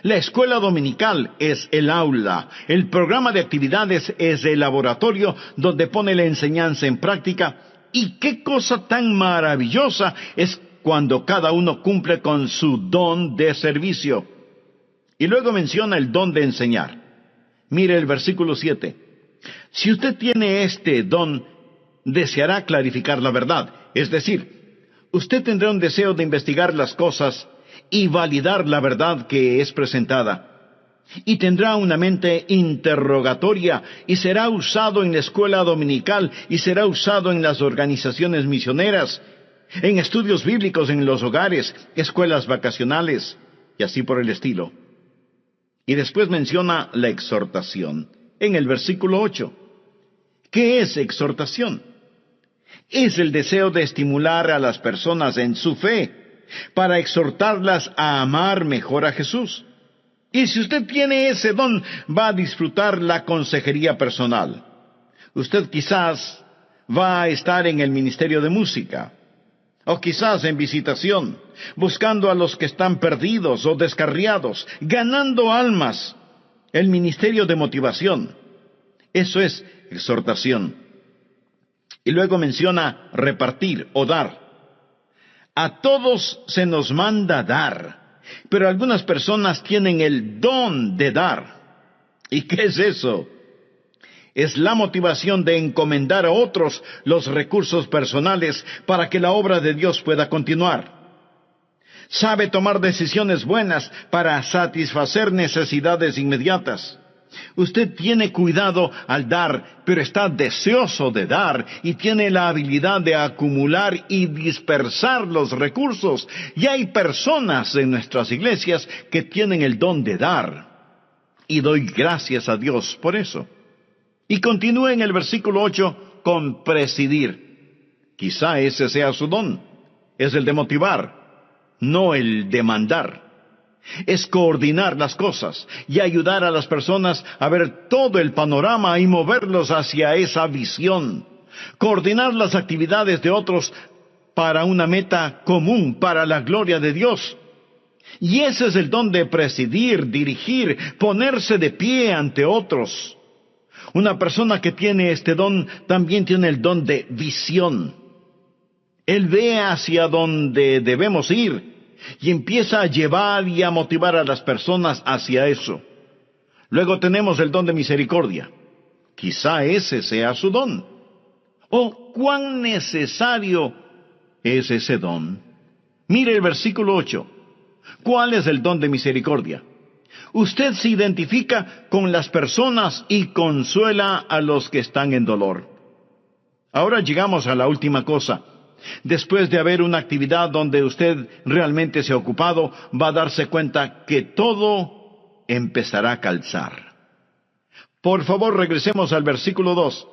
La escuela dominical es el aula, el programa de actividades es el laboratorio donde pone la enseñanza en práctica, y qué cosa tan maravillosa es cuando cada uno cumple con su don de servicio. Y luego menciona el don de enseñar. Mire el versículo 7. Si usted tiene este don, deseará clarificar la verdad. Es decir, usted tendrá un deseo de investigar las cosas y validar la verdad que es presentada. Y tendrá una mente interrogatoria y será usado en la escuela dominical y será usado en las organizaciones misioneras, en estudios bíblicos en los hogares, escuelas vacacionales y así por el estilo. Y después menciona la exhortación en el versículo 8. ¿Qué es exhortación? Es el deseo de estimular a las personas en su fe, para exhortarlas a amar mejor a Jesús. Y si usted tiene ese don, va a disfrutar la consejería personal. Usted quizás va a estar en el ministerio de música, o quizás en visitación, buscando a los que están perdidos o descarriados, ganando almas. El ministerio de motivación. Eso es exhortación. Y luego menciona repartir o dar. A todos se nos manda dar, pero algunas personas tienen el don de dar. ¿Y qué es eso? Es la motivación de encomendar a otros los recursos personales para que la obra de Dios pueda continuar. Sabe tomar decisiones buenas para satisfacer necesidades inmediatas. Usted tiene cuidado al dar, pero está deseoso de dar y tiene la habilidad de acumular y dispersar los recursos. Y hay personas en nuestras iglesias que tienen el don de dar. Y doy gracias a Dios por eso. Y continúa en el versículo 8 con presidir. Quizá ese sea su don. Es el de motivar, no el de mandar. Es coordinar las cosas y ayudar a las personas a ver todo el panorama y moverlos hacia esa visión. Coordinar las actividades de otros para una meta común, para la gloria de Dios. Y ese es el don de presidir, dirigir, ponerse de pie ante otros. Una persona que tiene este don también tiene el don de visión. Él ve hacia donde debemos ir y empieza a llevar y a motivar a las personas hacia eso. Luego tenemos el don de misericordia. Quizá ese sea su don. ¿O cuán necesario es ese don? Mire el versículo 8. ¿Cuál es el don de misericordia? Usted se identifica con las personas y consuela a los que están en dolor. Ahora llegamos a la última cosa. Después de haber una actividad donde usted realmente se ha ocupado, va a darse cuenta que todo empezará a calzar. Por favor, regresemos al versículo 2.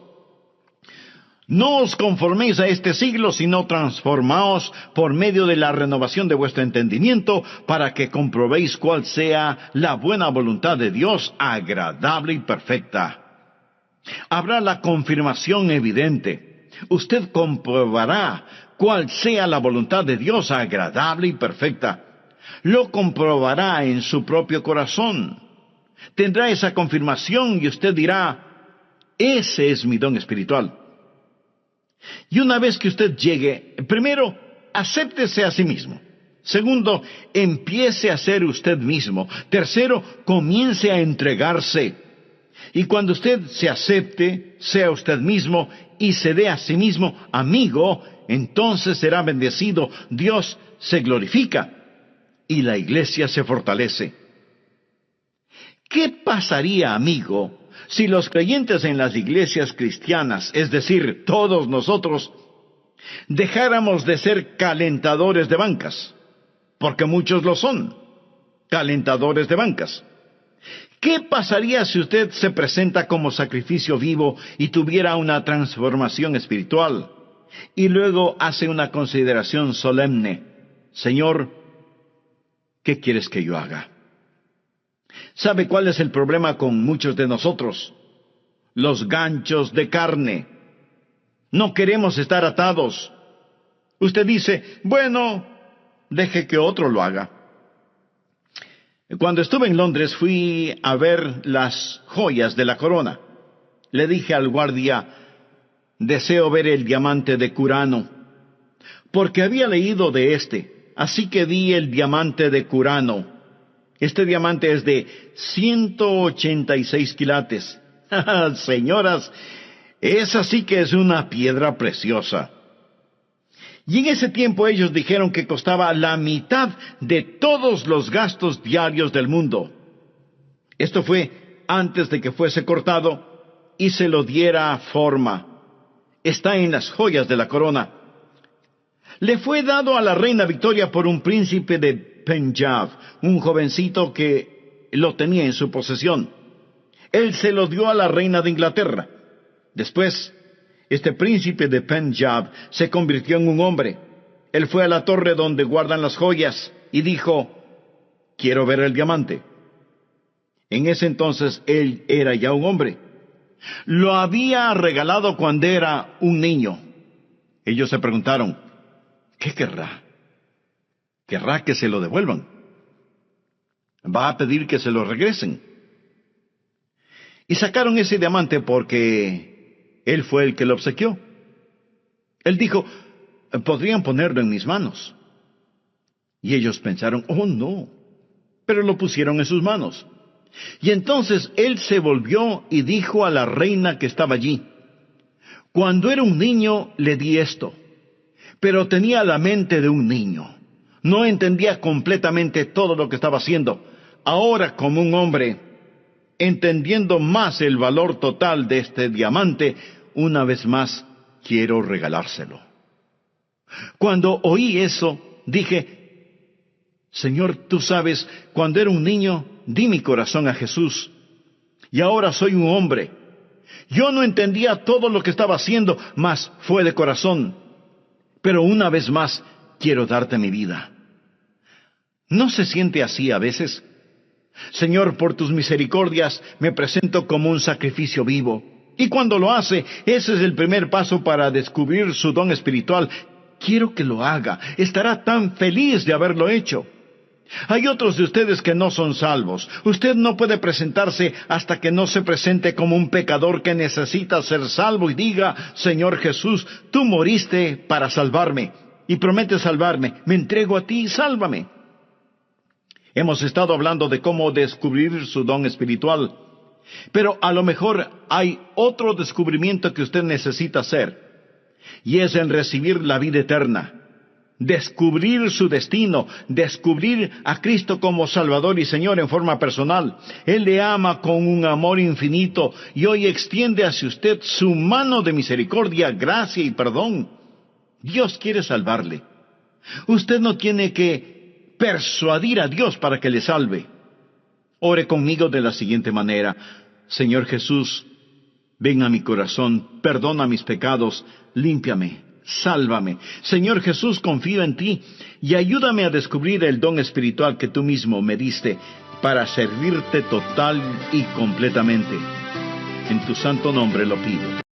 No os conforméis a este siglo, sino transformaos por medio de la renovación de vuestro entendimiento, para que comprobéis cuál sea la buena voluntad de Dios, agradable y perfecta. Habrá la confirmación evidente. Usted comprobará cuál sea la voluntad de Dios agradable y perfecta. Lo comprobará en su propio corazón. Tendrá esa confirmación y usted dirá, ese es mi don espiritual. Y una vez que usted llegue, primero, acéptese a sí mismo. Segundo, empiece a ser usted mismo. Tercero, comience a entregarse. Y cuando usted se acepte, sea usted mismo y se dé a sí mismo amigo, entonces será bendecido, Dios se glorifica y la iglesia se fortalece. ¿Qué pasaría, amigo, si los creyentes en las iglesias cristianas, es decir, todos nosotros, dejáramos de ser calentadores de bancas? Porque muchos lo son, calentadores de bancas. ¿Qué pasaría si usted se presenta como sacrificio vivo y tuviera una transformación espiritual? Y luego hace una consideración solemne. Señor, ¿qué quieres que yo haga? ¿Sabe cuál es el problema con muchos de nosotros? Los ganchos de carne. No queremos estar atados. Usted dice, bueno, deje que otro lo haga. Cuando estuve en Londres fui a ver las joyas de la corona. Le dije al guardia, deseo ver el diamante de Curano, porque había leído de este, así que vi el diamante de Curano. Este diamante es de 186 quilates. Señoras, esa sí que es una piedra preciosa. Y en ese tiempo ellos dijeron que costaba la mitad de todos los gastos diarios del mundo. Esto fue antes de que fuese cortado y se lo diera forma. Está en las joyas de la corona. Le fue dado a la reina Victoria por un príncipe de Punjab, un jovencito que lo tenía en su posesión. Él se lo dio a la reina de Inglaterra. Después, este príncipe de Punjab se convirtió en un hombre. Él fue a la torre donde guardan las joyas y dijo, quiero ver el diamante. En ese entonces él era ya un hombre. Lo había regalado cuando era un niño. Ellos se preguntaron, ¿qué querrá? ¿Querrá que se lo devuelvan? ¿Va a pedir que se lo regresen? Y sacaron ese diamante porque él fue el que lo obsequió. Él dijo, podrían ponerlo en mis manos. Y ellos pensaron, oh no, pero lo pusieron en sus manos. Y entonces él se volvió y dijo a la reina que estaba allí, cuando era un niño le di esto, pero tenía la mente de un niño. No entendía completamente todo lo que estaba haciendo. Ahora, como un hombre, entendiendo más el valor total de este diamante, una vez más quiero regalárselo. Cuando oí eso, dije, Señor, tú sabes, cuando era un niño, di mi corazón a Jesús, y ahora soy un hombre. Yo no entendía todo lo que estaba haciendo, mas fue de corazón. Pero una vez más, quiero darte mi vida. ¿No se siente así a veces? Señor, por tus misericordias, me presento como un sacrificio vivo. Y cuando lo hace, ese es el primer paso para descubrir su don espiritual. Quiero que lo haga. Estará tan feliz de haberlo hecho. Hay otros de ustedes que no son salvos. Usted no puede presentarse hasta que no se presente como un pecador que necesita ser salvo y diga, Señor Jesús, tú moriste para salvarme y prometes salvarme. Me entrego a ti y sálvame. Hemos estado hablando de cómo descubrir su don espiritual, pero a lo mejor hay otro descubrimiento que usted necesita hacer, y es en recibir la vida eterna. Descubrir su destino, descubrir a Cristo como Salvador y Señor en forma personal. Él le ama con un amor infinito y hoy extiende hacia usted su mano de misericordia, gracia y perdón. Dios quiere salvarle. Usted no tiene que persuadir a Dios para que le salve. Ore conmigo de la siguiente manera. Señor Jesús, ven a mi corazón, perdona mis pecados, límpiame. Sálvame. Señor Jesús, confío en ti y ayúdame a descubrir el don espiritual que tú mismo me diste para servirte total y completamente. En tu santo nombre lo pido.